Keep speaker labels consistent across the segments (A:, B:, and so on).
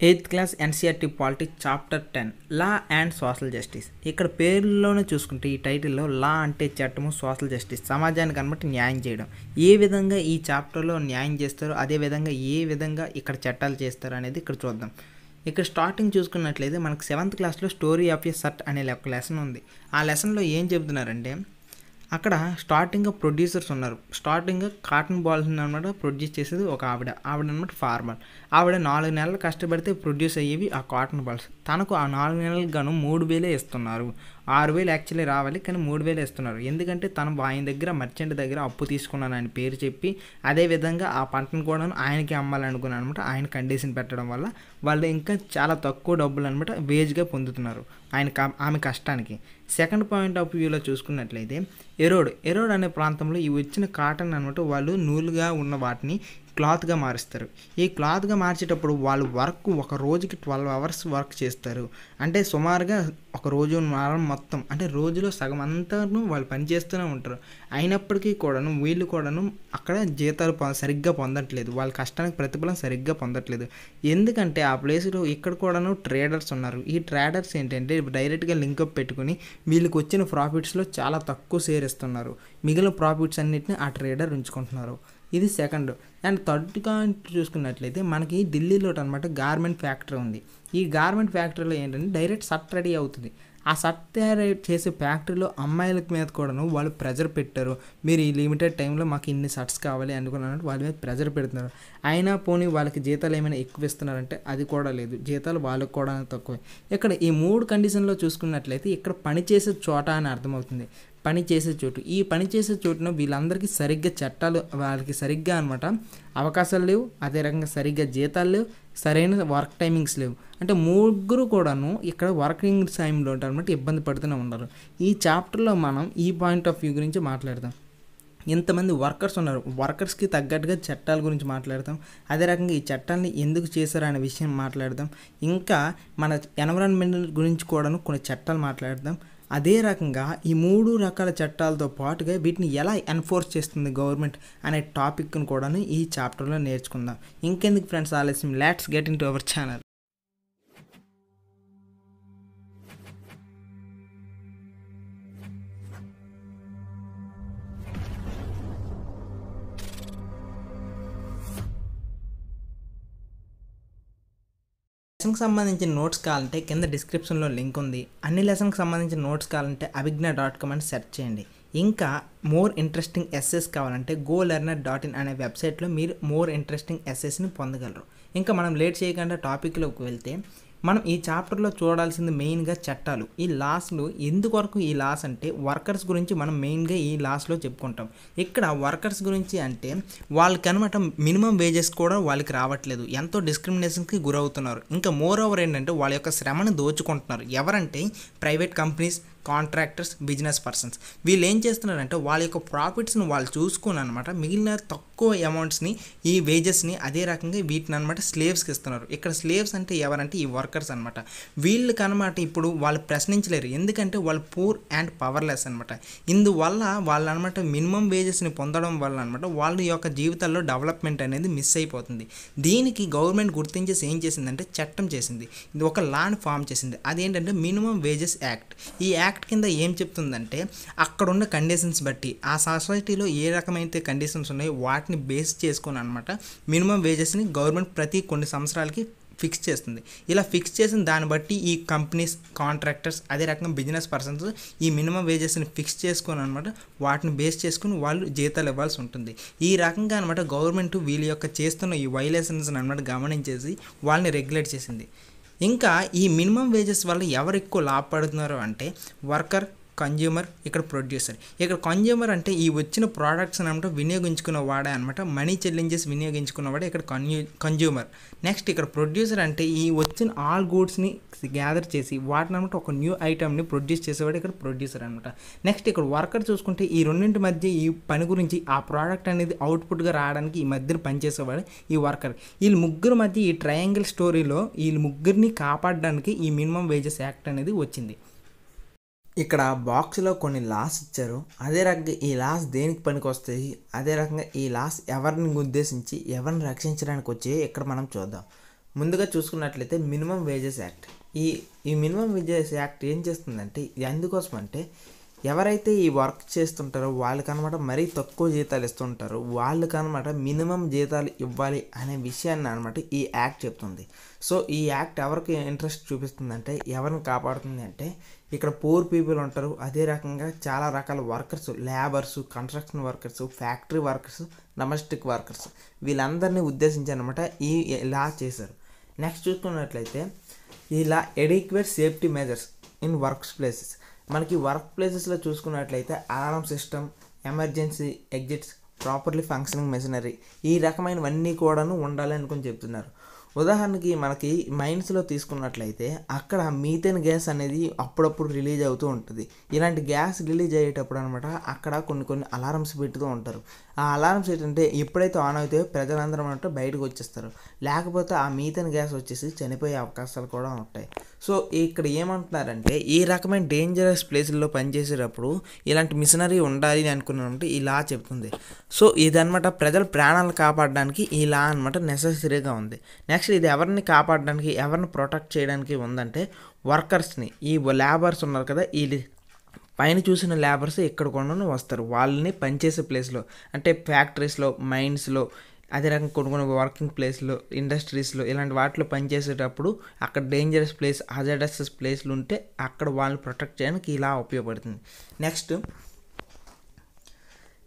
A: Eighth class NCERT politics chapter 10 law and social justice. ఇక్కడ పేరులోనే చూసుకుంటే ఈ టైటిల్లో లా అంటే చట్టము, సోషల్ జస్టిస్ సమాజానికి అనమాట న్యాయం చేయడం. ఏ విధంగా ఈ చాప్టర్లో న్యాయం చేస్తారో అదేవిధంగా ఏ విధంగా ఇక్కడ చట్టాలు చేస్తారు అనేది ఇక్కడ చూద్దాం. ఇక్కడ స్టార్టింగ్ చూసుకున్నట్లయితే మనకు 7th క్లాస్లో స్టోరీ ఆఫ్ ఎ సర్ట్ అనే ఒక లెసన్ ఉంది. ఆ లెసన్లో ఏం చెబుతున్నారంటే అక్కడ స్టార్టింగ్గా ప్రొడ్యూసర్స్ ఉన్నారు. స్టార్టింగ్గా కాటన్ బాల్స్ అనమాట ప్రొడ్యూస్ చేసేది ఒక ఆవిడ అనమాట ఫార్మర్. ఆవిడ 4 నెలలు కష్టపడితే ప్రొడ్యూస్ అయ్యేవి ఆ కాటన్ బాల్స్. తనకు ఆ 4 నెలలకు గాను 3,000 ఇస్తున్నారు. 6,000 యాక్చువల్లీ రావాలి, కానీ 3,000 ఇస్తున్నారు. ఎందుకంటే తను ఆయన దగ్గర మర్చెంట్ దగ్గర అప్పు తీసుకున్నాను ఆయన పేరు చెప్పి, అదేవిధంగా ఆ పంటను కూడా ఆయనకి అమ్మాలనుకున్నాను అనమాట. ఆయన కండిషన్ పెట్టడం వల్ల వాళ్ళు ఇంకా చాలా తక్కువ డబ్బులు అనమాట వేజ్గా పొందుతున్నారు ఆమె కష్టానికి. సెకండ్ పాయింట్ ఆఫ్ వ్యూలో చూసుకున్నట్లయితే ఎరోడ్ అనే ప్రాంతంలో ఈ వచ్చిన కాటన్ అనమాట వాళ్ళు నూలుగా ఉన్న వాటిని క్లాత్గా మారుస్తారు. ఈ క్లాత్గా మార్చేటప్పుడు వాళ్ళు ఒక రోజుకి 12 hours వర్క్ చేస్తారు. అంటే సుమారుగా ఒక రోజు వారం మొత్తం అంటే రోజులో సగం అంతాను వాళ్ళు పనిచేస్తూనే ఉంటారు. అయినప్పటికీ కూడాను వీళ్ళు కూడాను అక్కడ జీతాలు సరిగ్గా పొందట్లేదు. వాళ్ళ కష్టానికి ప్రతిఫలం సరిగ్గా పొందట్లేదు. ఎందుకంటే ఆ ప్లేస్లో ఇక్కడ కూడాను ట్రేడర్స్ ఉన్నారు. ఈ ట్రేడర్స్ ఏంటంటే డైరెక్ట్గా లింకప్ పెట్టుకుని వీళ్ళకి వచ్చిన ప్రాఫిట్స్లో చాలా తక్కువ షేర్ ఇస్తున్నారు. మిగిలిన ప్రాఫిట్స్ అన్నిటిని ఆ ట్రేడర్ ఉంచుకుంటున్నారు. ఇది సెకండ్. అండ్ థర్డ్ పాయింట్ చూసుకున్నట్లయితే మనకి ఢిల్లీలో అనమాట గార్మెంట్ ఫ్యాక్టరీ ఉంది. ఈ గార్మెంట్ ఫ్యాక్టరీలో ఏంటంటే డైరెక్ట్ షర్ట్ రెడీ అవుతుంది. ఆ షర్ట్ తయారు చేసే ఫ్యాక్టరీలో అమ్మాయిల మీద కూడాను వాళ్ళు ప్రెజర్ పెట్టారు. మీరు ఈ లిమిటెడ్ టైంలో మాకు ఇన్ని షర్ట్స్ కావాలి అనుకున్నారంటే వాళ్ళ మీద ప్రెజర్ పెడుతున్నారు. అయినా పోనీ వాళ్ళకి జీతాలు ఏమైనా ఎక్కువ ఇస్తున్నారంటే అది కూడా లేదు. జీతాలు వాళ్ళకి కూడా తక్కువే. ఇక్కడ ఈ 3 కండిషన్లో చూసుకున్నట్లయితే ఇక్కడ పనిచేసే చోట అని అర్థమవుతుంది. పని చేసే చోటు. ఈ పని చేసే చోటున వీళ్ళందరికీ సరిగ్గా చట్టాలు వాళ్ళకి సరిగ్గా అనమాట అవకాశాలు లేవు. అదే రకంగా సరిగ్గా జీతాలు లేవు, సరైన వర్క్ టైమింగ్స్ లేవు. అంటే ముగ్గురు కూడాను ఇక్కడ వర్కింగ్ టైంలో అనమాట ఇబ్బంది పడుతూనే ఉన్నారు. ఈ చాప్టర్లో మనం ఈ పాయింట్ ఆఫ్ వ్యూ గురించి మాట్లాడదాం. ఇంతమంది వర్కర్స్ ఉన్నారు. వర్కర్స్కి తగ్గట్టుగా చట్టాల గురించి మాట్లాడతాం. అదే రకంగా ఈ చట్టాన్ని ఎందుకు చేశారు అనే విషయం మాట్లాడదాం. ఇంకా మన ఎన్విరాన్మెంట్ గురించి కూడాను కొన్ని చట్టాలు మాట్లాడదాం. అదే రకంగా ఈ 3 రకాల చట్టాలతో పాటుగా వీటిని ఎలా ఎన్ఫోర్స్ చేస్తుంది గవర్నమెంట్ అనే టాపిక్ను కూడా ఈ చాప్టర్లో నేర్చుకుందాం. ఇంకెందుకు ఫ్రెండ్స్ ఆలస్యం, let's get in to our channel. లెసన్కి సంబంధించిన నోట్స్ కావాలంటే కింద డిస్క్రిప్షన్లో లింక్ ఉంది. అన్ని లెసన్కి సంబంధించిన నోట్స్ కావాలంటే abhigna.com అని సెర్చ్ చేయండి. ఇంకా మోర్ ఇంట్రెస్టింగ్ ఎస్సెస్ కావాలంటే golearner.in అనే వెబ్సైట్లో మీరు మోర్ ఇంట్రెస్టింగ్ ఎస్సెస్ని పొందగలరు. ఇంకా మనం లేట్ చేయకుండా టాపిక్లోకి వెళ్తే మనం ఈ చాప్టర్లో చూడాల్సింది మెయిన్గా చట్టాలు. ఈ లాస్లు ఎందుకొరకు ఈ లాస్ అంటే వర్కర్స్ గురించి మనం మెయిన్గా ఈ లాస్లో చెప్పుకుంటాం. ఇక్కడ వర్కర్స్ గురించి అంటే వాళ్ళకి అనమాట మినిమం వేజెస్ కూడా వాళ్ళకి రావట్లేదు. ఎంతో డిస్క్రిమినేషన్కి గురవుతున్నారు. ఇంకా మోర్ ఓవర్ ఏంటంటే వాళ్ళ యొక్క శ్రమను దోచుకుంటున్నారు. ఎవరంటే private companies, contractors, business persons. వీళ్ళు ఏం చేస్తున్నారంటే వాళ్ళ యొక్క ప్రాఫిట్స్ని వాళ్ళు చూసుకుని అనమాట మిగిలిన తక్కువ అమౌంట్స్ని ఈ వేజెస్ని అదే రకంగా వీటిని అనమాట స్లేవ్స్కి ఇస్తున్నారు. ఇక్కడ స్లేవ్స్ అంటే ఎవరంటే ఈ వర్కర్స్ అనమాట. వీళ్ళకి అనమాట ఇప్పుడు వాళ్ళు ప్రశ్నించలేరు. ఎందుకంటే వాళ్ళు పూర్ అండ్ పవర్లెస్ అనమాట. ఇందువల్ల వాళ్ళు అనమాట మినిమం వేజెస్ని పొందడం వల్ల అనమాట వాళ్ళ యొక్క జీవితాల్లో డెవలప్మెంట్ అనేది మిస్ అయిపోతుంది. దీనికి గవర్నమెంట్ గుర్తించేసి ఏం చేసిందంటే చట్టం చేసింది. ఇది ఒక లాని ఫామ్ చేసింది. అదేంటంటే మినిమం వేజెస్ యాక్ట్. ఈ యాక్ట్ కింద ఏం చెప్తుందంటే అక్కడున్న కండిషన్స్ బట్టి ఆ సొసైటీలో ఏ రకమైతే కండిషన్స్ ఉన్నాయో వాటిని బేస్ చేసుకొని అనమాట మినిమం వేజెస్ని గవర్నమెంట్ ప్రతి కొన్ని సంవత్సరాలకి ఫిక్స్ చేస్తుంది. ఇలా ఫిక్స్ చేసిన దాన్ని బట్టి ఈ కంపెనీస్, కాంట్రాక్టర్స్, అదే రకంగా బిజినెస్ పర్సన్స్ ఈ మినిమం వేజెస్ని ఫిక్స్ చేసుకొని అనమాట వాటిని బేస్ చేసుకుని వాళ్ళు జీతాలు ఇవ్వాల్సి ఉంటుంది. ఈ రకంగా అనమాట గవర్నమెంట్ వీళ్ళ యొక్క చేస్తున్న ఈ వైలేషన్స్ అనమాట గమనించేసి వాళ్ళని రెగ్యులేట్ చేసింది. ఇంకా ఈ మినిమం వేజెస్ వల్ల ఎవరు ఎక్కువ లాభపడుతున్నారు అంటే వర్కర్, కన్జ్యూమర్, ఇక్కడ ప్రొడ్యూసర్. ఇక్కడ కన్జ్యూమర్ అంటే ఈ వచ్చిన ప్రోడక్ట్స్ అనమాట వినియోగించుకున్న వాడే అనమాట మనీ చెల్లించేసి వినియోగించుకున్నవాడే ఇక్కడ కన్జ్యూమర్. నెక్స్ట్ ఇక్కడ ప్రొడ్యూసర్ అంటే ఈ వచ్చిన ఆల్ గూడ్స్ని గ్యాదర్ చేసి వాటిని అనమాట ఒక న్యూ ఐటమ్ని ప్రొడ్యూస్ చేసేవాడు ఇక్కడ ప్రొడ్యూసర్ అనమాట. నెక్స్ట్ ఇక్కడ వర్కర్ చూసుకుంటే ఈ రెండింటి మధ్య ఈ పని గురించి ఆ ప్రోడక్ట్ అనేది అవుట్పుట్గా రావడానికి ఈ మధ్యన పనిచేసేవాడు ఈ వర్కర్. వీళ్ళు ముగ్గురు మధ్య ఈ ట్రయాంగిల్ స్టోరీలో వీళ్ళు ముగ్గురిని కాపాడడానికి ఈ మినిమం వేజెస్ యాక్ట్ అనేది వచ్చింది. ఇక్కడ బాక్స్లో కొన్ని లాస్ ఇచ్చారు. అదే రకంగా ఈ లాస్ దేనికి పనికి వస్తాయి, అదే రకంగా ఈ లాస్ ఎవరిని ఉద్దేశించి ఎవరిని రక్షించడానికి వచ్చాయి ఇక్కడ మనం చూద్దాం. ముందుగా చూసుకున్నట్లయితే మినిమం వేజెస్ యాక్ట్. ఈ ఈ మినిమం వేజెస్ యాక్ట్ ఏం చేస్తుందంటే ఎందుకోసం అంటే ఎవరైతే ఈ వర్క్ చేస్తుంటారో వాళ్ళకనమాట మరీ తక్కువ జీతాలు ఇస్తుంటారో వాళ్ళకనమాట మినిమం జీతాలు ఇవ్వాలి అనే విషయాన్ని అనమాట ఈ యాక్ట్ చెప్తుంది. సో ఈ యాక్ట్ ఎవరికి ఇంట్రెస్ట్ చూపిస్తుందంటే ఎవరిని కాపాడుతుంది అంటే ఇక్కడ పూర్ పీపుల్ ఉంటారు, అదే రకంగా చాలా రకాల workers, labours, construction workers, factory workers, domestic workers వీళ్ళందరినీ ఉద్దేశించి అనమాట ఈ లా చేశారు. నెక్స్ట్ చూసుకున్నట్లయితే ఈ law adequate safety measures in work places. మనకి వర్క్ ప్లేసెస్లో చూసుకున్నట్లయితే alarm system, emergency exits, properly functioning machinery ఈ రకమైనవన్నీ కూడాను ఉండాలి అనుకుని చెప్తున్నారు. ఉదాహరణకి మనకి మైన్స్లో తీసుకున్నట్లయితే అక్కడ మీథేన్ గ్యాస్ అనేది అప్పుడప్పుడు రిలీజ్ అవుతూ ఉంటుంది. ఇలాంటి గ్యాస్ రిలీజ్ అయ్యేటప్పుడు అనమాట అక్కడ కొన్ని అలారమ్స్ పెడుతూ ఉంటారు. ఆ అలారమ్స్ ఏంటంటే ఎప్పుడైతే ఆన్ అవుతాయో ప్రజలందరూ అనమాట బయటకు వచ్చేస్తారు, లేకపోతే ఆ మీథేన్ గ్యాస్ వచ్చేసి చనిపోయే అవకాశాలు కూడా ఉంటాయి. సో ఇక్కడ ఏమంటున్నారంటే ఈ రకమైన డేంజరస్ ప్లేసుల్లో పనిచేసేటప్పుడు ఇలాంటి మిషనరీ ఉండాలి అనుకున్నామంటే ఈ లా చెప్తుంది. సో ఇదనమాట ప్రజల ప్రాణాలను కాపాడడానికి ఈ లా అనమాట నెససరీగా ఉంది. నెక్స్ట్ ఇది ఎవరిని కాపాడడానికి, ఎవరిని ప్రొటెక్ట్ చేయడానికి ఉందంటే వర్కర్స్ని. ఈ లేబర్స్ ఉన్నారు కదా, ఈ పైన చూసిన లేబర్స్ ఇక్కడ కూడా వస్తారు. వాళ్ళని పనిచేసే ప్లేస్లో అంటే ఫ్యాక్టరీస్లో, మైన్స్లో, అదే రకంగా కొన్ని వర్కింగ్ ప్లేస్లో, ఇండస్ట్రీస్లో ఇలాంటి వాటిలో పనిచేసేటప్పుడు అక్కడ డేంజరస్ ప్లేస్, హజార్డస్ ప్లేస్లు ఉంటే అక్కడ వాళ్ళని ప్రొటెక్ట్ చేయడానికి ఇలా ఉపయోగపడుతుంది. నెక్స్ట్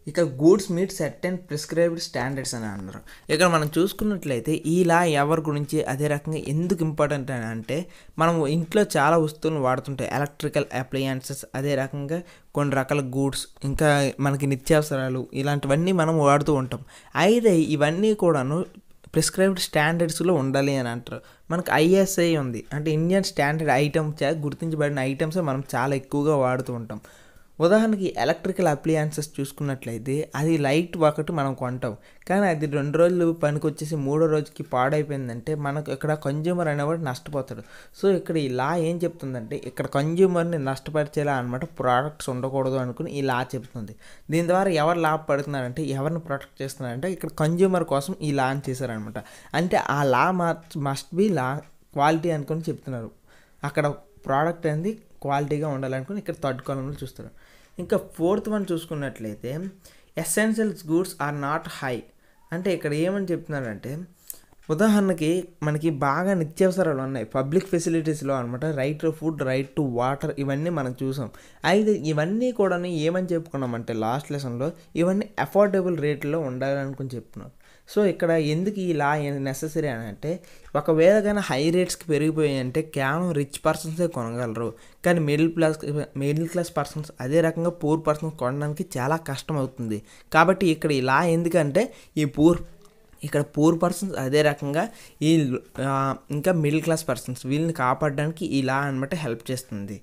A: ఇక goods meet set and prescribed standards అని అన్నారు. ఇక్కడ మనం చూసుకున్నట్లయితే ఈ లా ఎవరి గురించి, అదే రకంగా ఎందుకు ఇంపార్టెంట్ అని అంటే మనం ఇంట్లో చాలా వస్తువులను వాడుతుంటాయి, ఎలక్ట్రికల్ అప్లయన్సెస్, అదే రకంగా కొన్ని రకాల గూడ్స్, ఇంకా మనకి నిత్యావసరాలు ఇలాంటివన్నీ మనం వాడుతూ ఉంటాం. అయితే ఇవన్నీ కూడాను ప్రిస్క్రైబ్డ్ స్టాండర్డ్స్లో ఉండాలి అని అంటారు. మనకు ఐఎస్ఐ ఉంది, అంటే ఇండియన్ స్టాండర్డ్ ఐటమ్స్ గుర్తించబడిన ఐటమ్సే మనం చాలా ఎక్కువగా వాడుతూ ఉంటాం. ఉదాహరణకి ఎలక్ట్రికల్ అప్లయన్సెస్ చూసుకున్నట్లయితే అది లైట్ ఒకటి మనం కొంటాం, కానీ అది 2 రోజులు పనికి వచ్చేసి 3వ రోజుకి పాడైపోయిందంటే మనకు ఇక్కడ కన్జ్యూమర్ అనేవాడు నష్టపోతాడు. సో ఇక్కడ ఈ లా ఏం చెప్తుందంటే ఇక్కడ కన్జ్యూమర్ని నష్టపరిచేలా అనమాట ప్రోడక్ట్స్ ఉండకూడదు అనుకుని ఈ లా చెప్తుంది. దీని ద్వారా ఎవరు లాభపడుతున్నారంటే, ఎవరిని ప్రొటెక్ట్ చేస్తున్నారంటే ఇక్కడ కన్జ్యూమర్ కోసం ఈ లాని చేశారనమాట. అంటే ఆ లా మస్ట్ బి లా క్వాలిటీ అనుకుని చెప్తున్నారు. అక్కడ ప్రోడక్ట్ అనేది క్వాలిటీగా ఉండాలనుకుని ఇక్కడ థర్డ్ కాలంలో చూస్తారు. ఇంకా 4th వన్ చూసుకున్నట్లయితే essentials goods are not high. అంటే ఇక్కడ ఏమని చెప్తున్నారంటే ఉదాహరణకి మనకి బాగా నిత్యావసరాలు ఉన్నాయి పబ్లిక్ ఫెసిలిటీస్లో అనమాట, right to food, right to water, ఇవన్నీ మనం చూసాం. అయితే ఇవన్నీ కూడా ఏమని చెప్పుకున్నామంటే లాస్ట్ లెసన్లో ఇవన్నీ అఫోర్డబుల్ రేట్లో ఉండాలనుకుని చెప్తున్నాం. సో ఇక్కడ ఎందుకు ఈ లా నెససరీ అని అంటే ఒకవేళ కానీ హై రేట్స్కి పెరిగిపోయాయి అంటే కేవలం రిచ్ పర్సన్సే కొనగలరు, కానీ మిడిల్ క్లాస్ పర్సన్స్, అదే రకంగా పూర్ పర్సన్స్ కొనడానికి చాలా కష్టం అవుతుంది. కాబట్టి ఇక్కడ ఈ లా ఎందుకంటే ఇక్కడ పూర్ పర్సన్స్, అదే రకంగా ఈ ఇంకా మిడిల్ క్లాస్ పర్సన్స్ వీళ్ళని కాపాడడానికి ఈ లా అనమాట హెల్ప్ చేస్తుంది.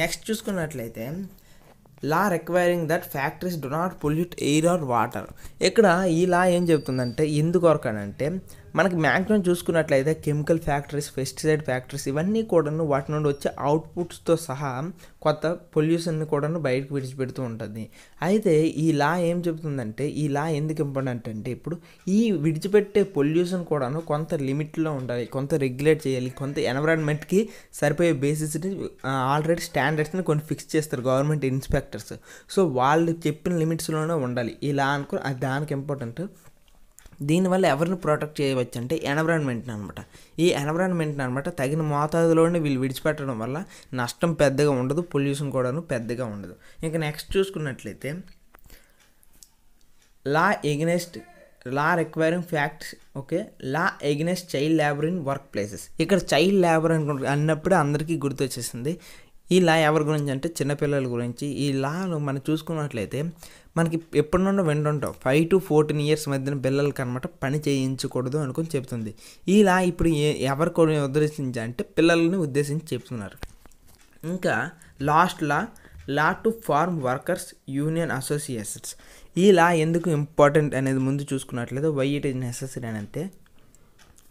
A: నెక్స్ట్ చూసుకున్నట్లయితే law requiring that factories do not pollute air or water. ఇక్కడ ఈ లా ఏం చెప్తుందంటే ఎందుకొరకు అని అంటే మనకి మ్యాక్సిమం చూసుకున్నట్లయితే కెమికల్ ఫ్యాక్టరీస్, పెస్టిసైడ్ ఫ్యాక్టరీస్ ఇవన్నీ కూడాను వాటి నుండి వచ్చే అవుట్పుట్స్తో సహా కొత్త పొల్యూషన్ని కూడాను బయటకు విడిచిపెడుతూ ఉంటుంది. అయితే ఈ లా ఏం చెప్తుందంటే ఈ లా ఎందుకు ఇంపార్టెంట్ అంటే ఇప్పుడు ఈ విడిచిపెట్టే పొల్యూషన్ కూడాను కొంత లిమిట్లో ఉండాలి, కొంత రెగ్యులేట్ చేయాలి, కొంత ఎన్విరాన్మెంట్కి సరిపోయే బేసిస్ని ఆల్రెడీ స్టాండర్డ్స్ని కొన్ని ఫిక్స్ చేస్తారు గవర్నమెంట్ ఇన్స్పెక్టర్స్. సో వాళ్ళు చెప్పిన లిమిట్స్లోనే ఉండాలి ఈ లా అనుకో, అది దానికి ఇంపార్టెంట్. దీనివల్ల ఎవరిని ప్రొటెక్ట్ చేయవచ్చు అంటే ఎన్విరాన్మెంట్ని అనమాట. ఈ ఎన్విరాన్మెంట్ని అనమాట తగిన మోతాదులోనే వీళ్ళు విడిచిపెట్టడం వల్ల నష్టం పెద్దగా ఉండదు, పొల్యూషన్ కూడాను పెద్దగా ఉండదు. ఇంకా నెక్స్ట్ చూసుకున్నట్లయితే law requiring facts law against child labour in work places. ఇక్కడ చైల్డ్ లేబర్ అన్నప్పుడు అందరికీ గుర్తొచ్చేసింది. ఈ లా ఎవరి గురించి అంటే చిన్నపిల్లల గురించి. ఈ లాను మనం చూసుకున్నట్లయితే మనకి ఎప్పటి నుండో వింటుంటాం 5 to 14 years మధ్యన పిల్లలకి అనమాట పని చేయించకూడదు అనుకుని చెప్తుంది. ఈ లా ఇప్పుడు ఎవరిని ఉద్దేశించి అంటే పిల్లల్ని ఉద్దేశించి చెప్తున్నారు. ఇంకా last law to farm workers union associations. ఈ లా ఎందుకు ఇంపార్టెంట్ అనేది ముందు చూసుకున్నట్లయితే వై ఇట్ ఈజ్ నెసెసరీ అని అంటే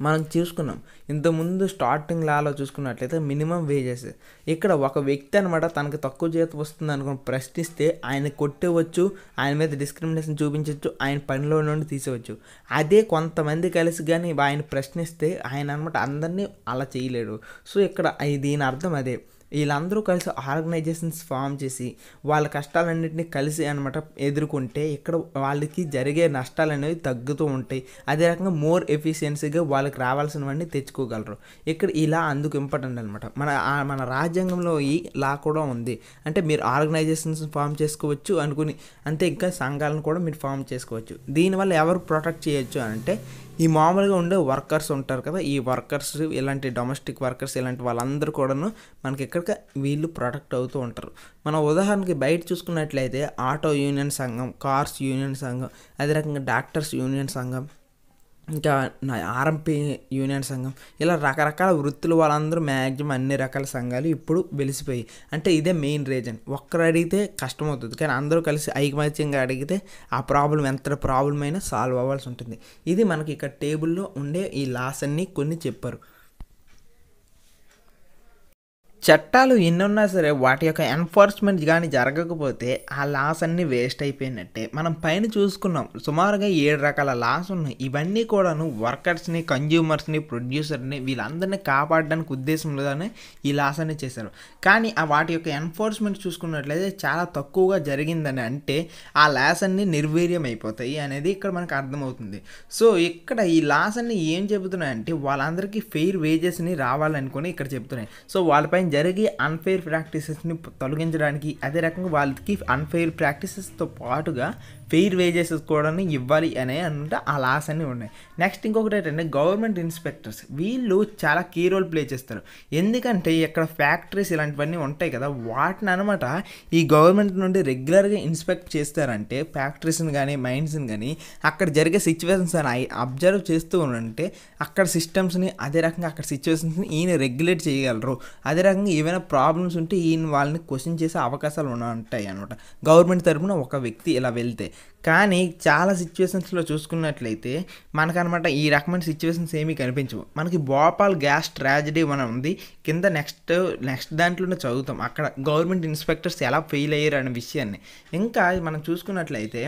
A: మనం చూసుకున్నాం ఇంతకుముందు స్టార్టింగ్ లాలో చూసుకున్నట్లయితే మినిమం వేజెస్. ఇక్కడ ఒక వ్యక్తి అనమాట తనకు తక్కువ జీతం వస్తుంది అనుకుని ప్రశ్నిస్తే ఆయన కొట్టవచ్చు, ఆయన మీద డిస్క్రిమినేషన్ చూపించవచ్చు, ఆయన పనిలో నుండి తీసేవచ్చు. అదే కొంతమంది కలిసి కానీ ఆయన ప్రశ్నిస్తే ఆయన అనమాట అందరినీ అలా చేయలేడు. సో ఇక్కడ దీని అర్థం అదే, వీళ్ళందరూ కలిసి ఆర్గనైజేషన్స్ ఫామ్ చేసి వాళ్ళ కష్టాలన్నింటినీ కలిసి అనమాట ఎదుర్కొంటే ఇక్కడ వాళ్ళకి జరిగే నష్టాలు అనేవి తగ్గుతూ ఉంటాయి. అదే రకంగా మోర్ ఎఫిషియన్సీగా వాళ్ళకి రావాల్సినవన్నీ తెచ్చుకోగలరు. ఇక్కడ ఇలా అందుకు ఇంపార్టెంట్ అనమాట. మన రాజ్యాంగంలో ఈ లా కూడా ఉంది. అంటే మీరు ఆర్గనైజేషన్స్ ఫామ్ చేసుకోవచ్చు అనుకుని, అంతే ఇంకా సంఘాలను కూడా మీరు ఫామ్ చేసుకోవచ్చు. దీనివల్ల ఎవరు ప్రొటెక్ట్ చేయొచ్చు అంటే ఈ మామూలుగా ఉండే వర్కర్స్ ఉంటారు కదా, ఈ వర్కర్స్ ఇలాంటి డొమెస్టిక్ వర్కర్స్ ఇలాంటి వాళ్ళందరూ కూడాను మనకి ఇక్కడ వీళ్ళు ప్రొటెక్ట్ అవుతూ ఉంటారు. మనం ఉదాహరణకి బయట చూసుకున్నట్లయితే ఆటో యూనియన్ సంఘం, కార్స్ యూనియన్ సంఘం, అదే రకంగా డాక్టర్స్ యూనియన్ సంఘం, ఇంకా ఆర్ఎంపీ యూనియన్ సంఘం, ఇలా రకరకాల వృత్తులు వాళ్ళందరూ మ్యాక్సిమం అన్ని రకాల సంఘాలు ఇప్పుడు వెలిసిపోయి. అంటే ఇదే మెయిన్ రీజన్. ఒక్కరు అడిగితే కష్టమవుతుంది, కానీ అందరూ కలిసి ఐకమత్యంగా అడిగితే ఆ ప్రాబ్లం ఎంత ప్రాబ్లం అయినా సాల్వ్ అవ్వాల్సి ఉంటుంది. ఇది మనకి ఇక్కడ టేబుల్లో ఉండే ఈ లాస్ అన్నీ కొన్ని చెప్పారు. చట్టాలు ఎన్నున్నా సరే వాటి యొక్క ఎన్ఫోర్స్మెంట్ కానీ జరగకపోతే ఆ లాస్ అన్నీ వేస్ట్ అయిపోయినట్టే. మనం పైన చూసుకున్నాం సుమారుగా 7 రకాల లాస్ ఉన్నాయి. ఇవన్నీ కూడాను వర్కర్స్ని, కన్జ్యూమర్స్ని, ప్రొడ్యూసర్ని వీళ్ళందరినీ కాపాడడానికి ఉద్దేశంలోనే ఈ లాస్ అన్ని చేశారు. కానీ వాటి యొక్క ఎన్ఫోర్స్మెంట్ చూసుకున్నట్లయితే చాలా తక్కువగా జరిగిందని, అంటే ఆ లాస్ అన్నీ నిర్వీర్యం అయిపోతాయి అనేది ఇక్కడ మనకు అర్థమవుతుంది. సో ఇక్కడ ఈ లాస్ అన్ని ఏం చెబుతున్నాయంటే వాళ్ళందరికీ ఫెయిర్ వేజెస్ని రావాలనుకుని ఇక్కడ చెప్తున్నాయి. సో వాళ్ళపైన జరిగే అన్ఫెయిర్ ప్రాక్టీసెస్ని తొలగించడానికి, అదే రకంగా వాళ్ళకి అన్ఫెయిర్ ప్రాక్టీసెస్తో పాటుగా ఫెయిర్ వేజెస్ కూడా ఇవ్వాలి అనే అనమాట ఆ లాస్ అన్నీ ఉన్నాయి. నెక్స్ట్ ఇంకొకటి ఏంటంటే గవర్నమెంట్ ఇన్స్పెక్టర్స్, వీళ్ళు చాలా కీ రోల్ ప్లే చేస్తారు. ఎందుకంటే ఇక్కడ ఫ్యాక్టరీస్ ఇలాంటివన్నీ ఉంటాయి కదా, వాటిని అనమాట ఈ గవర్నమెంట్ నుండి రెగ్యులర్గా ఇన్స్పెక్ట్ చేస్తారంటే ఫ్యాక్టరీస్ని కానీ మైన్స్ని కానీ అక్కడ జరిగే సిచ్యువేషన్స్ అని అబ్జర్వ్ చేస్తూ ఉంటే అక్కడ సిస్టమ్స్ని, అదే రకంగా అక్కడ సిచ్యువేషన్స్ని ఈయన రెగ్యులేట్ చేయగలరు. అదే రకంగా ఏమైనా ప్రాబ్లమ్స్ ఉంటే ఈయన వాళ్ళని క్వశ్చన్ చేసే అవకాశాలు ఉంటాయి అనమాట గవర్నమెంట్ తరఫున ఒక వ్యక్తి ఇలా వెళ్తే. కానీ చాలా సిచ్యువేషన్స్లో చూసుకున్నట్లయితే మనకనమాట ఈ రకమైన సిచ్యువేషన్స్ ఏమీ కనిపించవు. మనకి భోపాల్ గ్యాస్ ట్రాజడీ మనం ఉంది కింద నెక్స్ట్ దాంట్లోనే చదువుతాం, అక్కడ గవర్నమెంట్ ఇన్స్పెక్టర్స్ ఎలా ఫెయిల్ అయ్యారు అనే విషయాన్ని. ఇంకా మనం చూసుకున్నట్లయితే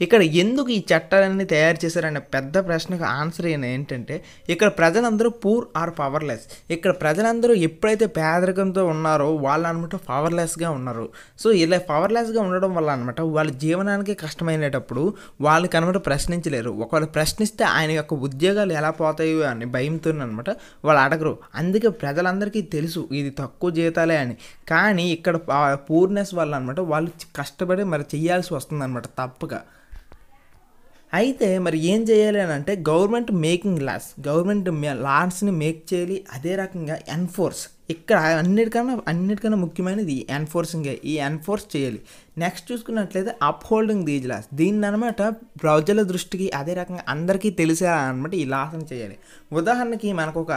A: ఇక్కడ ఎందుకు ఈ చట్టాలన్నీ తయారు చేశారనే పెద్ద ప్రశ్నకు ఆన్సర్ ఏంటంటే ఇక్కడ ప్రజలందరూ పూర్ ఆర్ పవర్లెస్. ఇక్కడ ప్రజలందరూ ఎప్పుడైతే పేదరికంతో ఉన్నారో వాళ్ళు అనమాట పవర్లెస్గా ఉన్నారు. సో ఇలా పవర్లెస్గా ఉండడం వల్ల అనమాట వాళ్ళ జీవనానికి కష్టమైనప్పుడు వాళ్ళకి అనమాట ప్రశ్నించలేరు. ఒకవేళ ప్రశ్నిస్తే ఆయన యొక్క ఉద్యోగాలు ఎలా పోతాయో అని భయంతో అనమాట వాళ్ళు అడగరు. అందుకే ప్రజలందరికీ తెలుసు ఇది తక్కువ జీతాలే అని. కానీ ఇక్కడ పూర్నెస్ వల్ల అనమాట వాళ్ళు కష్టపడి మరి చేయాల్సి వస్తుంది అనమాట తప్పక. అయితే మరి ఏం చేయాలి అని అంటే గవర్నమెంట్ మేకింగ్ లాస్, గవర్నమెంట్ లాస్ని మేక్ చేయాలి. అదే రకంగా ఎన్ఫోర్స్, ఇక్కడ అన్నిటికన్నా ముఖ్యమైనది ఈ ఎన్ఫోర్స్ చేయాలి. నెక్స్ట్ చూసుకున్నట్లయితే అప్ హోల్డింగ్ దీస్ లాస్, దీన్ని అనమాట ప్రజల దృష్టికి అదే రకంగా అందరికీ తెలిసేలా అనమాట ఈ లాస్ని చేయాలి. ఉదాహరణకి మనకు ఒక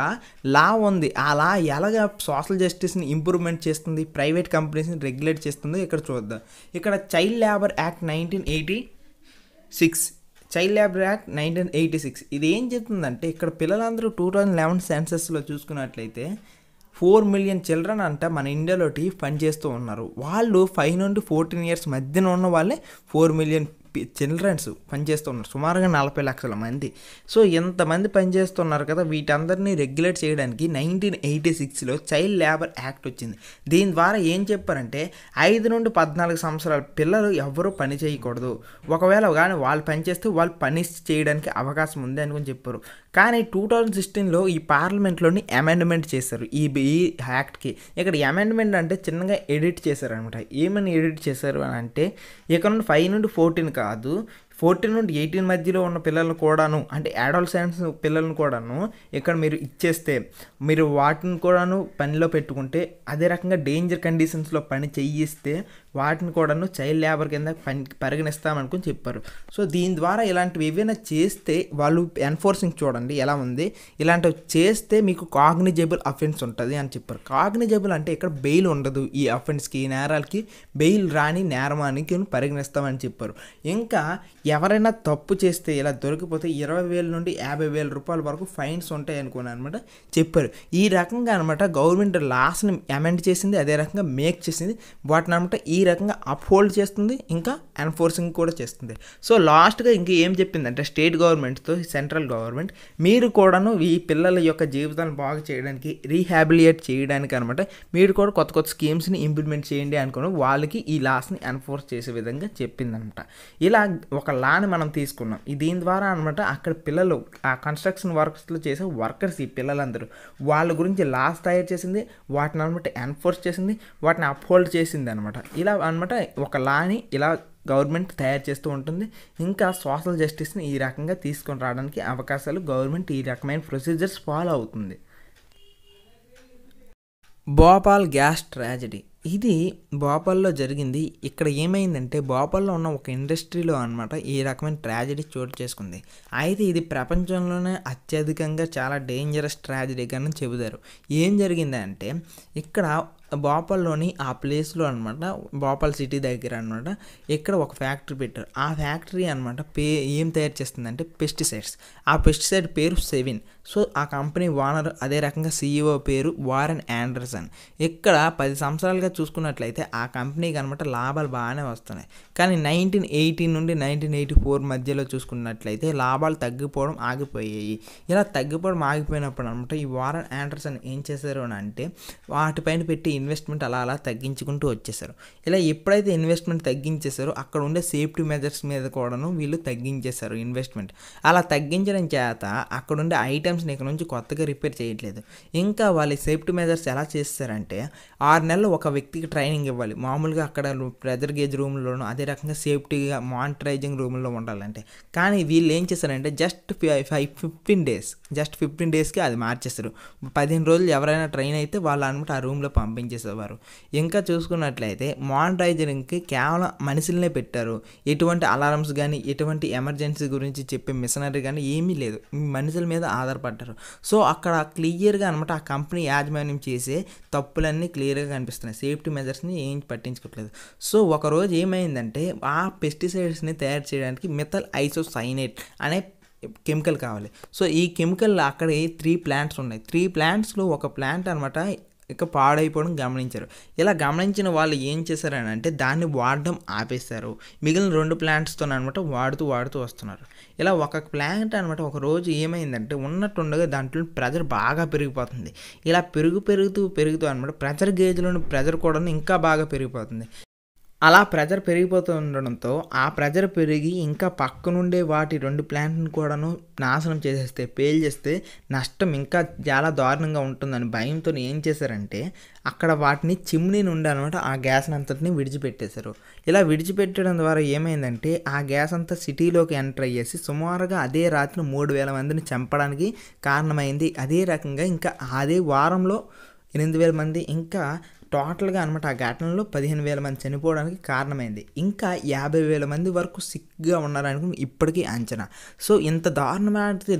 A: లా ఉంది, ఆ లా ఎలాగ సోషల్ జస్టిస్ని ఇంప్రూవ్మెంట్ చేస్తుంది, ప్రైవేట్ కంపెనీస్ని రెగ్యులేట్ చేస్తుందో ఇక్కడ చూద్దాం. ఇక్కడ child labour act 1986, child labour act 1986 ఇది ఏం చెప్తుందంటే ఇక్కడ పిల్లలందరూ 2011 సెన్సస్లో చూసుకున్నట్లయితే 4 మిలియన్ చిల్డ్రన్ అంట మన ఇండియాలోటి పనిచేస్తూ ఉన్నారు. వాళ్ళు 5 నుండి 14 ఇయర్స్ మధ్యన ఉన్న వాళ్ళే 4 మిలియన్ చిల్డ్రన్స్ పనిచేస్తున్నారు, సుమారుగా 40 లక్షల మంది. సో ఎంతమంది పనిచేస్తున్నారు కదా, వీటందరినీ రెగ్యులేట్ చేయడానికి 1986లో చైల్డ్ లేబర్ యాక్ట్ వచ్చింది. దీని ద్వారా ఏం చెప్పారంటే 5 నుండి 14 సంవత్సరాల పిల్లలు ఎవరూ పని చేయకూడదు, ఒకవేళ కానీ వాళ్ళు పనిచేస్తే వాళ్ళు పని చేయడానికి అవకాశం ఉంది అనుకుని చెప్పారు. కానీ 2016లో ఈ పార్లమెంట్లోని అమెండ్మెంట్ చేశారు ఈ యాక్ట్కి. ఇక్కడ అమెండ్మెంట్ అంటే చిన్నగా ఎడిట్ చేశారనమాట. ఏమని ఎడిట్ చేశారు అని అంటే ఇక్కడ నుండి 5 నుండి 14 కాదు, 14 నుండి 18 మధ్యలో ఉన్న పిల్లలను కూడాను, అంటే అడాలసెంట్స్ పిల్లలను కూడాను ఇక్కడ మీరు ఇచ్చేస్తే, మీరు వాటిని కూడాను పనిలో పెట్టుకుంటే, అదే రకంగా డేంజర్ కండిషన్స్లో పని చేయిస్తే వాటిని కూడాను చైల్డ్ లేబర్ కింద పరిగణిస్తామనుకుని చెప్పారు. సో దీని ద్వారా ఇలాంటివి ఏవైనా చేస్తే వాళ్ళు ఎన్ఫోర్సింగ్ చూడండి ఎలా ఉంది, ఇలాంటివి చేస్తే మీకు కాగ్నిజబుల్ అఫెన్స్ ఉంటుంది అని చెప్పారు. కాగ్నిజబుల్ అంటే ఇక్కడ బెయిల్ ఉండదు, ఈ అఫెన్స్కి ఈ నేరాలకి బెయిల్ రాని నేరమానికి పరిగణిస్తామని చెప్పారు. ఇంకా ఎవరైనా తప్పు చేస్తే ఇలా దొరికిపోతే 20,000 నుండి 50,000 రూపాయల వరకు ఫైన్స్ ఉంటాయి అనుకుని అనమాట చెప్పారు. ఈ రకంగా అనమాట గవర్నమెంట్ లాస్ని అమెండ్ చేసింది, అదే రకంగా మేక్ చేసింది, వాటిని అనమాట ఈ రకంగా అప్హోల్డ్ చేస్తుంది, ఇంకా ఎన్ఫోర్సింగ్ కూడా చేస్తుంది. సో లాస్ట్గా ఇంక ఏం చెప్పిందంటే స్టేట్ గవర్నమెంట్తో సెంట్రల్ గవర్నమెంట్ మీరు కూడాను ఈ పిల్లల యొక్క జీవితాలను బాగు చేయడానికి రీహాబిలియేట్ చేయడానికి అనమాట మీరు కూడా కొత్త కొత్త స్కీమ్స్ని ఇంప్లిమెంట్ చేయండి అనుకుని వాళ్ళకి ఈ లాస్ని ఎన్ఫోర్స్ చేసే విధంగా చెప్పిందనమాట. ఇలా ఒక లాని మనం తీసుకున్నాం. దీని ద్వారా అనమాట అక్కడ పిల్లలు ఆ కన్స్ట్రక్షన్ వర్క్స్లో చేసే వర్కర్స్ ఈ పిల్లలందరూ వాళ్ళ గురించి లాస్ తయారు చేసింది, వాటిని అనమాట ఎన్ఫోర్స్ చేసింది, వాటిని అప్హోల్డ్ చేసింది అనమాట. ఇలా అనమాట ఒక లాని ఇలా గవర్నమెంట్ తయారు చేస్తూ ఉంటుంది. ఇంకా సోషల్ జస్టిస్ని ఈ రకంగా తీసుకొని రావడానికి అవకాశాలు గవర్నమెంట్ ఈ రకమైన ప్రొసీజర్స్ ఫాలో అవుతుంది. భోపాల్ గ్యాస్ ట్రాజడీ ఇది భోపాల్లో జరిగింది. ఇక్కడ ఏమైందంటే భోపాల్లో ఉన్న ఒక ఇండస్ట్రీలో అనమాట ఈ రకమైన ట్రాజడీ చోటు చేసుకుంది. అయితే ఇది ప్రపంచంలోనే అత్యధికంగా చాలా డేంజరస్ ట్రాజడీగా చెబుతారు. ఏం జరిగిందంటే ఇక్కడ భోపాల్లోని ఆ ప్లేస్లో అనమాట భోపాల్ సిటీ దగ్గర అనమాట ఇక్కడ ఒక ఫ్యాక్టరీ పెట్టారు. ఆ ఫ్యాక్టరీ అనమాట ఏం తయారు చేస్తుందంటే పెస్టిసైడ్స్. ఆ పెస్టిసైడ్ పేరు సెవిన్. సో ఆ కంపెనీ ఓనర్ అదే రకంగా CEO పేరు వారెన్ ఆండర్సన్. ఇక్కడ 10 సంవత్సరాలుగా చూసుకున్నట్లయితే ఆ కంపెనీకి అనమాట లాభాలు బాగానే వస్తున్నాయి. కానీ 1918 నుండి 1984 మధ్యలో చూసుకున్నట్లయితే లాభాలు తగ్గిపోవడం ఆగిపోయాయి. ఇలా తగ్గిపోవడం ఆగిపోయినప్పుడు అనమాట ఈ వారెన్ ఆండర్సన్ ఏం చేశారు అని అంటే వాటిపైన పెట్టి ఇన్వెస్ట్మెంట్ అలా అలా తగ్గించుకుంటూ వచ్చేసారు. ఇలా ఎప్పుడైతే ఇన్వెస్ట్మెంట్ తగ్గించేశారో అక్కడ ఉండే సేఫ్టీ మెజర్స్ మీద కూడాను వీళ్ళు తగ్గించేశారు ఇన్వెస్ట్మెంట్. అలా తగ్గించడం చేత అక్కడ ఉండే ఐటమ్స్ని ఇక్కడ నుంచి కొత్తగా రిపేర్ చేయట్లేదు. ఇంకా వాళ్ళ సేఫ్టీ మెజర్స్ ఎలా చేస్తారంటే 6 నెలలు ఒక వ్యక్తికి ట్రైనింగ్ ఇవ్వాలి. మామూలుగా అక్కడ ప్రెజర్ గేజ్ రూమ్లోనూ అదే రకంగా సేఫ్టీగా మానిటరైజింగ్ రూమ్లో ఉండాలంటే. కానీ వీళ్ళు ఏం చేశారంటే జస్ట్ 15 డేస్కి అది మార్చేస్తారు. 15 రోజులు ఎవరైనా ట్రైన్ అయితే వాళ్ళు అనమాట ఆ రూమ్లో పంపించేసేవారు. ఇంకా చూసుకున్నట్లయితే మానిటరైజింగ్కి కేవలం మనుషులనే పెట్టారు. ఎటువంటి అలారమ్స్ కానీ ఎటువంటి ఎమర్జెన్సీ గురించి చెప్పే మిషనరీ కానీ ఏమీ లేదు, మనుషుల మీద ఆధారపడ్డారు. సో అక్కడ క్లియర్గా అనమాట ఆ కంపెనీ యాజమాన్యం చేసే తప్పులన్నీ క్లియర్గా కనిపిస్తున్నాయి. సేఫ్టీ మెజర్స్ని ఏం పట్టించుకోవట్లేదు. సో ఒకరోజు ఏమైందంటే ఆ పెస్టిసైడ్స్ని తయారు చేయడానికి మిథైల్ ఐసోసైనేట్ అనే కెమికల్ కావాలి. సో ఈ కెమికల్ అక్కడ 3 ప్లాంట్స్ ఉన్నాయి. 3 ప్లాంట్స్లో ఒక ప్లాంట్ అనమాట ఇక పాడైపోవడం గమనించారు. ఇలా గమనించిన వాళ్ళు ఏం చేశారని అంటే దాన్ని వాడడం ఆపేశారు. మిగిలిన 2 ప్లాంట్స్తో అనమాట వాడుతూ వస్తున్నారు. ఇలా ఒక ప్లాంట్ అనమాట ఒక రోజు ఏమైందంటే ఉన్నట్టుండగా దాంట్లో ప్రెజర్ బాగా పెరిగిపోతుంది. ఇలా పెరుగుతూ అనమాట ప్రెజర్ గేజ్లోని ప్రెజర్ కూడా ఇంకా బాగా పెరిగిపోతుంది. అలా ప్రెజర్ పెరిగిపోతూ ఉండడంతో ఆ ప్రెజర్ పెరిగి ఇంకా పక్కనుండే వాటి 2 ప్లాంట్ని కూడాను నాశనం చేసేస్తే పేల్చేస్తే నష్టం ఇంకా చాలా దారుణంగా ఉంటుందని భయంతో ఏం చేశారంటే అక్కడ వాటిని చిమ్నీ నుండి అనమాట ఆ గ్యాస్ అంతటిని విడిచిపెట్టేశారు. ఇలా విడిచిపెట్టడం ద్వారా ఏమైందంటే ఆ గ్యాస్ అంతా సిటీలోకి ఎంటర్ అయ్యేసి సుమారుగా అదే రాత్రి 3,000 మందిని చంపడానికి కారణమైంది. అదే రకంగా ఇంకా అదే వారంలో 8,000 మంది ఇంకా టోటల్గా అనమాట ఆ ఘటనలో 15,000 మంది చనిపోవడానికి కారణమైంది. ఇంకా 50,000 మంది వరకు సిక్గా ఉన్నారని ఇప్పటికీ అంచనా. సో ఇంత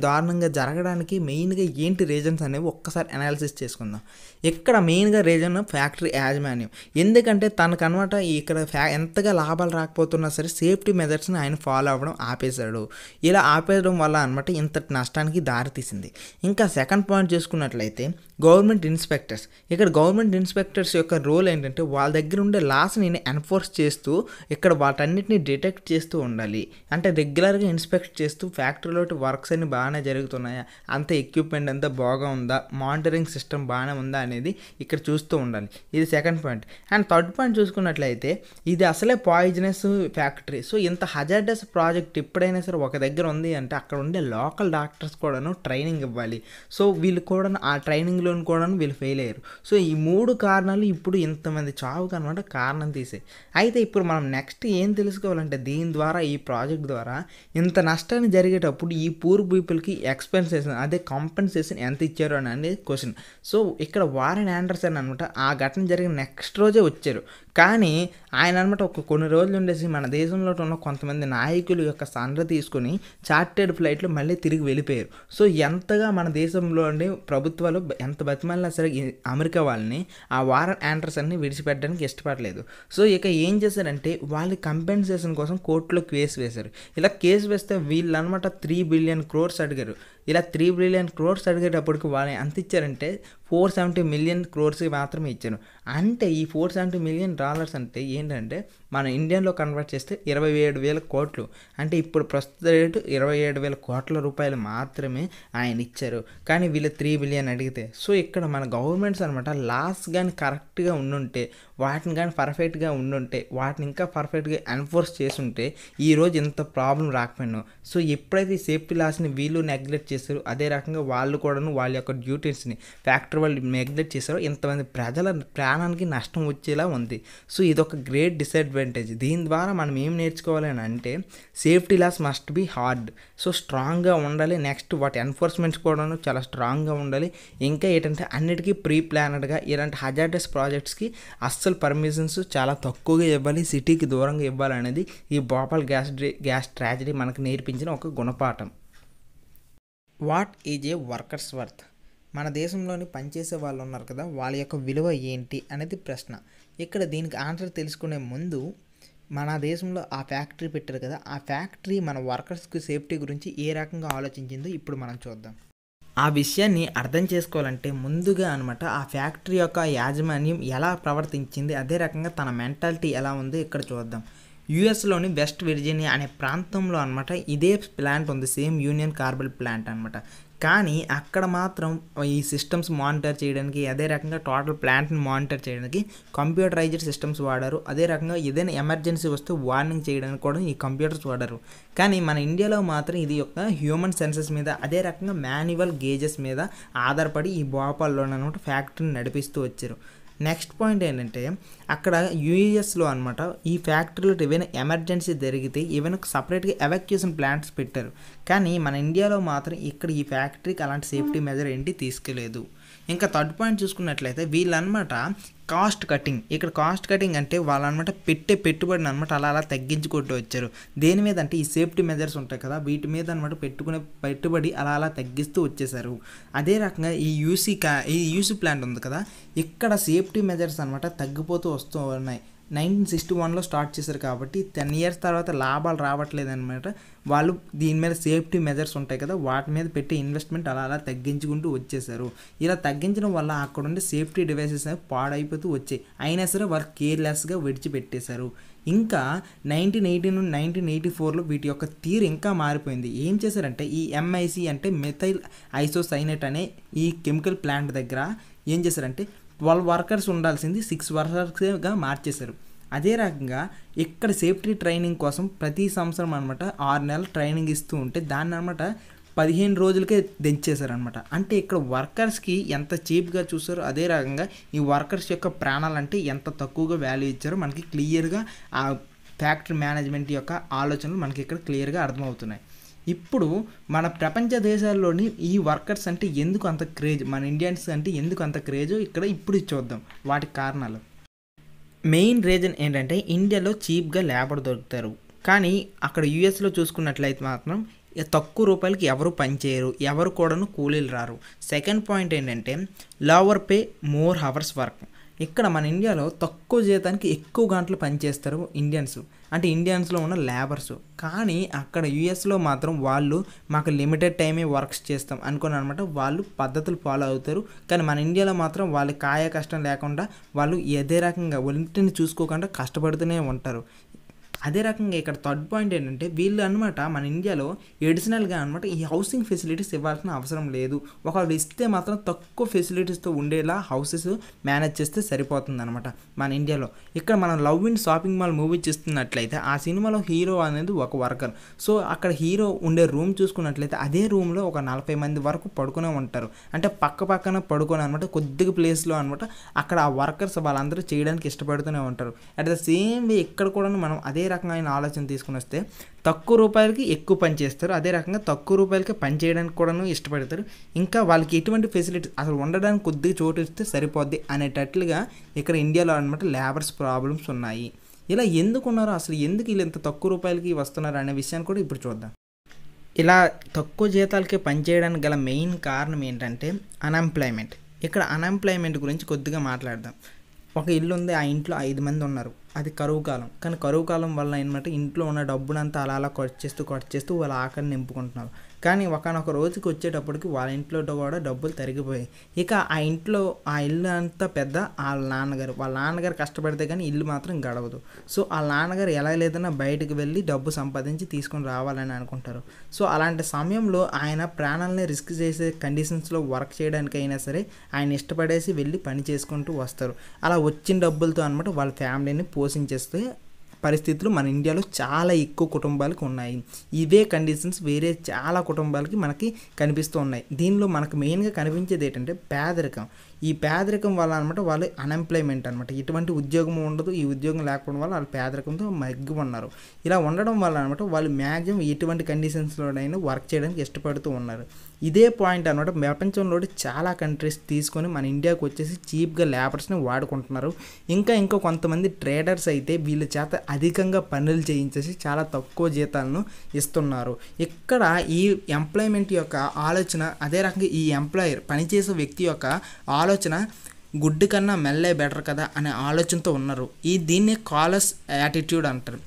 A: దారుణంగా జరగడానికి మెయిన్గా ఏంటి రీజన్స్ అనేవి ఒక్కసారి అనాలిసిస్ చేసుకుందాం. ఇక్కడ మెయిన్గా రీజన్ ఫ్యాక్టరీ యాజమాన్యం. ఎందుకంటే తనకనమాట ఇక్కడ ఎంతగా లాభాలు రాకపోతున్నా సరే సేఫ్టీ మెజర్స్ని ఆయన ఫాలో అవ్వడం ఆపేశాడు. ఇలా ఆపేయడం వల్ల అనమాట ఇంతటి నష్టానికి దారితీసింది. ఇంకా సెకండ్ పాయింట్ చూసుకున్నట్లయితే గవర్నమెంట్ ఇన్స్పెక్టర్స్. ఇక్కడ గవర్నమెంట్ ఇన్స్పెక్టర్స్ యొక్క రోల్ ఏంటంటే వాళ్ళ దగ్గర ఉండే లాస్ని ఎన్ఫోర్స్ చేస్తూ ఇక్కడ వాటన్నిటిని డిటెక్ట్ చేస్తూ ఉండాలి. అంటే రెగ్యులర్గా ఇన్స్పెక్ట్ చేస్తూ ఫ్యాక్టరీలో వర్క్స్ అన్ని బాగానే జరుగుతున్నాయా, అంత ఎక్విప్మెంట్ అంతా బాగా ఉందా, మానిటరింగ్ సిస్టమ్ బాగానే ఉందా అనేది ఇక్కడ చూస్తూ ఉండాలి. ఇది second point. And third point చూసుకున్నట్లయితే ఇది అసలే పాయిజనస్ ఫ్యాక్టరీ. సో ఇంత హజార్డస్ ప్రాజెక్ట్ ఎప్పుడైనా సరే ఒక దగ్గర ఉంది అంటే అక్కడ ఉండే లోకల్ డాక్టర్స్ కూడాను ట్రైనింగ్ ఇవ్వాలి. సో వీళ్ళు కూడా ఆ ట్రైనింగ్లో కూడా వీళ్ళు ఫెయిల్ అయ్యారు. సో ఈ 3 కారణాలు ఇప్పుడు ఇంతమంది చావుకు అనమాట కారణం తీసాయి. అయితే ఇప్పుడు మనం నెక్స్ట్ ఏం తెలుసుకోవాలంటే దీని ద్వారా ఈ ప్రాజెక్ట్ ద్వారా ఇంత నష్టాన్ని జరిగేటప్పుడు ఈ పూర్ పీపుల్కి ఎక్స్పెన్సేషన్ అదే కాంపెన్సేషన్ ఎంత ఇచ్చారు అని అనేది క్వశ్చన్. సో ఇక్కడ వారెన్ ఆండర్సన్ అనమాట ఆ ఘటన జరిగిన నెక్స్ట్ రోజే వచ్చారు. కానీ ఆయన అనమాట ఒక కొన్ని రోజులు ఉండేసి మన దేశంలో ఉన్న కొంతమంది నాయకుల యొక్క సండ్ర తీసుకొని చార్టెడ్ ఫ్లైట్లో మళ్ళీ తిరిగి వెళ్ళిపోయారు. సో ఎంతగా మన దేశంలోని ప్రభుత్వాలు ఎంత బతిమాలినా సరే అమెరికా వాళ్ళని ఆ వారన్ ఆండర్సన్ని విడిచిపెట్టడానికి ఇష్టపడలేదు. సో ఇక ఏం చేశారంటే వాళ్ళు కంపెన్సేషన్ కోసం కోర్టులో కేసు వేశారు. ఇలా కేసు వేస్తే వీళ్ళు అనమాట 3 బిలియన్ క్రోర్స్ అడిగారు. ఇలా 3 బిలియన్ క్రోర్స్ అడిగేటప్పటికి వాళ్ళు ఎంత ఇచ్చారంటే 470 మిలియన్ క్రోర్స్కి మాత్రమే ఇచ్చారు. అంటే ఈ $470 మిలియన్ అంటే ఏంటంటే మన ఇండియన్లో కన్వర్ట్ చేస్తే 27,000 కోట్లు. అంటే ఇప్పుడు ప్రస్తుత రేటు 27,000 కోట్ల రూపాయలు మాత్రమే ఆయన ఇచ్చారు. కానీ వీళ్ళు 3 బిలియన్ అడిగితే. సో ఇక్కడ మన గవర్నమెంట్స్ అనమాట లాస్ కానీ కరెక్ట్గా ఉండుంటే, వాటిని కానీ పర్ఫెక్ట్గా ఉండుంటే, వాటిని ఇంకా పర్ఫెక్ట్గా ఎన్ఫోర్స్ చేసుంటే ఈరోజు ఇంత ప్రాబ్లం రాకపోయినాం. సో ఎప్పుడైతే ఈ సేఫ్టీ లాస్ని వీళ్ళు నెగ్లెక్ట్ చేశారో, అదే రకంగా వాళ్ళు కూడాను వాళ్ళ యొక్క డ్యూటీస్ని ఫ్యాక్టరీ వాళ్ళు నెగ్లెక్ట్ చేశారో ఇంతమంది ప్రజల ప్రాణానికి నష్టం వచ్చేలా ఉంది. సో ఇదొక గ్రేట్ డిసడ్వాంటేజ్. దీని ద్వారా మనం ఏం నేర్చుకోవాలని అంటే safety laws must be hard. So స్ట్రాంగ్గా ఉండాలి. నెక్స్ట్ వాటి ఎన్ఫోర్స్మెంట్స్ కూడా చాలా స్ట్రాంగ్గా ఉండాలి. ఇంకా ఏంటంటే అన్నిటికీ ప్రీ ప్లానెడ్గా ఇలాంటి హజార్డస్ ప్రాజెక్ట్స్కి అస్సలు పర్మిషన్స్ చాలా తక్కువగా ఇవ్వాలి, సిటీకి దూరంగా ఇవ్వాలనేది ఈ భోపాల్ గ్యాస్ ట్రాజడీ మనకు నేర్పించిన ఒక గుణపాఠం. What is a workers worth? మన దేశంలోని పనిచేసే వాళ్ళు ఉన్నారు కదా, వాళ్ళ యొక్క విలువ ఏంటి అనేది ప్రశ్న. ఇక్కడ దీనికి ఆన్సర్ తెలుసుకునే ముందు మన దేశంలో ఆ ఫ్యాక్టరీ పెట్టారు కదా, ఆ ఫ్యాక్టరీ మన వర్కర్స్కి సేఫ్టీ గురించి ఏ రకంగా ఆలోచించిందో ఇప్పుడు మనం చూద్దాం. ఆ విషయాన్ని అర్థం చేసుకోవాలంటే ముందుగా అనమాట ఆ ఫ్యాక్టరీ యొక్క యాజమాన్యం ఎలా ప్రవర్తించింది, అదే రకంగా తన మెంటాలిటీ ఎలా ఉందో ఇక్కడ చూద్దాం. యుఎస్లోని వెస్ట్ విర్జీనియా అనే ప్రాంతంలో అనమాట ఇదే ప్లాంట్ ఉంది, సేమ్ యూనియన్ కార్బైడ్ ప్లాంట్ అనమాట. కానీ అక్కడ మాత్రం ఈ సిస్టమ్స్ మానిటర్ చేయడానికి, అదే రకంగా టోటల్ ప్లాంట్ని మానిటర్ చేయడానికి కంప్యూటరైజ్డ్ సిస్టమ్స్ వాడారు. అదే రకంగా ఏదైనా ఎమర్జెన్సీ వస్తే వార్నింగ్ చేయడానికి కూడా ఈ కంప్యూటర్స్ వాడారు. కానీ మన ఇండియాలో మాత్రం ఇది యొక్క హ్యూమన్ సెన్సెస్ మీద, అదే రకంగా మాన్యువల్ గేజెస్ మీద ఆధారపడి ఈ భోపాల్లోనమాట ఫ్యాక్టరీని నడిపిస్తూ వచ్చారు. నెక్స్ట్ పాయింట్ ఏంటంటే అక్కడ యూఎస్లో అనమాట ఈ ఫ్యాక్టరీలో ఏవైనా ఎమర్జెన్సీ జరిగితే ఏవైనా సపరేట్గా ఎవాక్యుయేషన్ ప్లాంట్స్ పెట్టారు. కానీ మన ఇండియాలో మాత్రం ఇక్కడ ఈ ఫ్యాక్టరీకి అలాంటి సేఫ్టీ మెజర్ ఏంటి తీసుకోలేదు. ఇంకా థర్డ్ పాయింట్ చూసుకున్నట్లయితే వీళ్ళనమాట కాస్ట్ కటింగ్. ఇక్కడ కాస్ట్ కటింగ్ అంటే వాళ్ళనమాట పెట్టుబడిని అనమాట అలా తగ్గించుకుంటూ వచ్చారు. దేని మీద అంటే ఈ సేఫ్టీ మెజర్స్ ఉంటాయి కదా, వీటి మీద అనమాట పెట్టుకునే పెట్టుబడి అలా తగ్గిస్తూ వచ్చేసారు. అదే రకంగా ఈ యూసీ ప్లాంట్ ఉంది కదా, ఇక్కడ సేఫ్టీ మెజర్స్ అనమాట తగ్గిపోతూ వస్తూ ఉన్నాయి. 1961లో స్టార్ట్ చేశారు కాబట్టి 10 ఇయర్స్ తర్వాత లాభాలు రావట్లేదు అనమాట. వాళ్ళు దీని మీద సేఫ్టీ మెజర్స్ ఉంటాయి కదా, వాటి మీద పెట్టి ఇన్వెస్ట్మెంట్ అలా తగ్గించుకుంటూ వచ్చేసారు. ఇలా తగ్గించడం వల్ల అక్కడ ఉండే సేఫ్టీ డివైసెస్ పాడైపోతూ వచ్చాయి. అయినా సరే వాళ్ళు కేర్లెస్గా విడిచిపెట్టేశారు. ఇంకా 1980 నుండి 1984లో వీటి యొక్క తీరు ఇంకా మారిపోయింది. ఏం చేశారంటే ఈ ఎంఐసి అంటే మెథైల్ ఐసోసైనేట్ అనే ఈ కెమికల్ ప్లాంట్ దగ్గర ఏం చేశారంటే 12 వర్కర్స్ ఉండాల్సింది 6 వర్కర్స్గా మార్చేశారు. అదే రకంగా ఇక్కడ సేఫ్టీ ట్రైనింగ్ కోసం ప్రతి సంవత్సరం అనమాట 6 నెలలు ట్రైనింగ్ ఇస్తూ ఉంటే దాన్ని అనమాట 15 రోజులకే దించేశారనమాట. అంటే ఇక్కడ వర్కర్స్కి ఎంత చీప్గా చూసారో, అదే రకంగా ఈ వర్కర్స్ యొక్క ప్రాణాలంటే ఎంత తక్కువగా వాల్యూ ఇచ్చారో మనకి క్లియర్గా ఆ ఫ్యాక్టరీ మేనేజ్మెంట్ యొక్క ఆలోచనలు మనకి ఇక్కడ క్లియర్గా అర్థమవుతున్నాయి. ఇప్పుడు మన ప్రపంచ దేశాల్లోని ఈ వర్కర్స్ అంటే ఎందుకు అంత క్రేజ్, మన ఇండియన్స్ అంటే ఎందుకు అంత క్రేజో ఇక్కడ ఇప్పుడు చూద్దాం వాటి కారణాలు. మెయిన్ రీజన్ ఏంటంటే ఇండియాలో చీప్గా లేబర్ దొరుకుతారు. కానీ అక్కడ యూఎస్లో చూసుకున్నట్లయితే మాత్రం తక్కువ రూపాయలకి ఎవరు పనిచేయరు, ఎవరు కూడాను కూలీలు రారు. సెకండ్ పాయింట్ ఏంటంటే lower pay more hours work. ఇక్కడ మన ఇండియాలో తక్కువ జీతానికి ఎక్కువ గంటలు పనిచేస్తారు ఇండియన్స్, అంటే ఇండియన్స్లో ఉన్న లేబర్స్. కానీ అక్కడ యూఎస్లో మాత్రం వాళ్ళు మాకు లిమిటెడ్ టైమే వర్క్స్ చేస్తాం అనుకుని అనమాట వాళ్ళు పద్ధతులు ఫాలో అవుతారు. కానీ మన ఇండియాలో మాత్రం వాళ్ళు కాయ కష్టం లేకుండా వాళ్ళు అదే రకంగా ఒంటిని చూసుకోకుండా కష్టపడుతూనే ఉంటారు. అదే రకంగా ఇక్కడ థర్డ్ పాయింట్ ఏంటంటే వీళ్ళు అనమాట మన ఇండియాలో ఎడిషనల్గా అనమాట ఈ హౌసింగ్ ఫెసిలిటీస్ ఇవ్వాల్సిన అవసరం లేదు. ఒకవేళ ఇస్తే మాత్రం తక్కువ ఫెసిలిటీస్తో ఉండేలా హౌసెస్ మేనేజ్ చేస్తే సరిపోతుంది అనమాట మన ఇండియాలో. ఇక్కడ మనం love in shopping mall movie చూస్తున్నట్లయితే ఆ సినిమాలో హీరో అనేది ఒక వర్కర్. సో అక్కడ హీరో ఉండే రూమ్ చూసుకున్నట్లయితే అదే రూమ్లో ఒక 40 మంది వరకు పడుకునే ఉంటారు. అంటే పక్కన పడుకొని అనమాట కొద్దిగా ప్లేస్లో అనమాట అక్కడ ఆ వర్కర్స్ వాళ్ళందరూ చేయడానికి ఇష్టపడుతూనే ఉంటారు. అట్ ద సేమ్ వే ఇక్కడ కూడా మనం అదే రకమైన ఆలోచన తీసుకుని వస్తే తక్కువ రూపాయలకి ఎక్కువ పని చేస్తారు, అదే రకంగా తక్కువ రూపాయలకి పని చేయడానికి కూడాను ఇష్టపడతారు. ఇంకా వాళ్ళకి ఎటువంటి ఫెసిలిటీస్ అసలు ఉండడానికి కొద్దిగా చోటు ఇస్తే సరిపోద్ది అనేటట్లుగా ఇక్కడ ఇండియాలో అనమాట లేబర్స్ ప్రాబ్లమ్స్ ఉన్నాయి. ఇలా ఎందుకు ఉన్నారో, అసలు ఎందుకు వీళ్ళు ఇంత తక్కువ రూపాయలకి వస్తున్నారు అనే విషయాన్ని కూడా ఇప్పుడు చూద్దాం. ఇలా తక్కువ జీతాలకే పనిచేయడానికి గల మెయిన్ కారణం ఏంటంటే అన్ఎంప్లాయ్మెంట్. ఇక్కడ అన్ఎంప్లాయ్మెంట్ గురించి కొద్దిగా మాట్లాడదాం. ఒక ఇల్లు ఉంది, ఆ ఇంట్లో 5 మంది ఉన్నారు, అది కరువు కాలం. కానీ కరువు కాలం వల్ల ఏంటంటే ఇంట్లో ఉన్న డబ్బునంతా అలా ఖర్చు చేస్తూ వాళ్ళ ఆకలిని నింపుకుంటున్నారు. కానీ ఒకనొక రోజుకి వచ్చేటప్పటికి వాళ్ళ ఇంట్లో కూడా డబ్బులు తరిగిపోయాయి. ఇక ఆ ఇంట్లో ఆ ఇల్లు అంతా పెద్ద వాళ్ళ నాన్నగారు కష్టపడితే కానీ ఇల్లు మాత్రం గడవదు. సో వాళ్ళ నాన్నగారు ఎలా లేదన్నా బయటకు వెళ్ళి డబ్బు సంపాదించి తీసుకొని రావాలని అనుకుంటారు. సో అలాంటి సమయంలో ఆయన ప్రాణాలని రిస్క్ చేసే కండిషన్స్లో వర్క్ చేయడానికి అయినా సరే ఆయన ఇష్టపడేసి వెళ్ళి పని చేసుకుంటూ వస్తారు. అలా వచ్చిన డబ్బులతో అనమాట వాళ్ళ ఫ్యామిలీని పోషించేస్తే పరిస్థితులు మన ఇండియాలో చాలా ఎక్కువ కుటుంబాలకు ఉన్నాయి. ఇవే కండిషన్స్ వేరే చాలా కుటుంబాలకి మనకి కనిపిస్తూ ఉన్నాయి. దీనిలో మనకు మెయిన్గా కనిపించేది ఏంటంటే పేదరికం. ఈ పేదరికం వల్ల అనమాట వాళ్ళు అన్ఎంప్లాయ్మెంట్ అనమాట, ఎటువంటి ఉద్యోగం ఉండదు. ఈ ఉద్యోగం లేకపోవడం వల్ల వాళ్ళు పేదరికంతో మగ్గి ఉన్నారు. ఇలా ఉండడం వల్ల అనమాట వాళ్ళు మ్యాక్సిమం ఎటువంటి కండిషన్స్లోనైనా వర్క్ చేయడానికి ఇష్టపడుతూ ఉన్నారు. ఇదే పాయింట్ అనమాట ప్రపంచంలో చాలా కంట్రీస్ తీసుకొని మన ఇండియాకి వచ్చేసి చీప్గా లేబర్స్ని వాడుకుంటున్నారు. ఇంకా కొంతమంది ట్రేడర్స్ అయితే వీళ్ళ చేత అధికంగా పనులు చేయించేసి చాలా తక్కువ జీతాలను ఇస్తున్నారు. ఇక్కడ ఈ ఎంప్లాయ్మెంట్ యొక్క ఆలోచన, అదే రకంగా ఈ ఎంప్లాయర్ పనిచేసే వ్యక్తి యొక్క ఆలోచన గుడ్డు కన్నా మెల్లే బెటర్ కదా అనే ఆలోచనతో ఉన్నారు. దీన్నే కాలస్ యాటిట్యూడ్ అంటారు.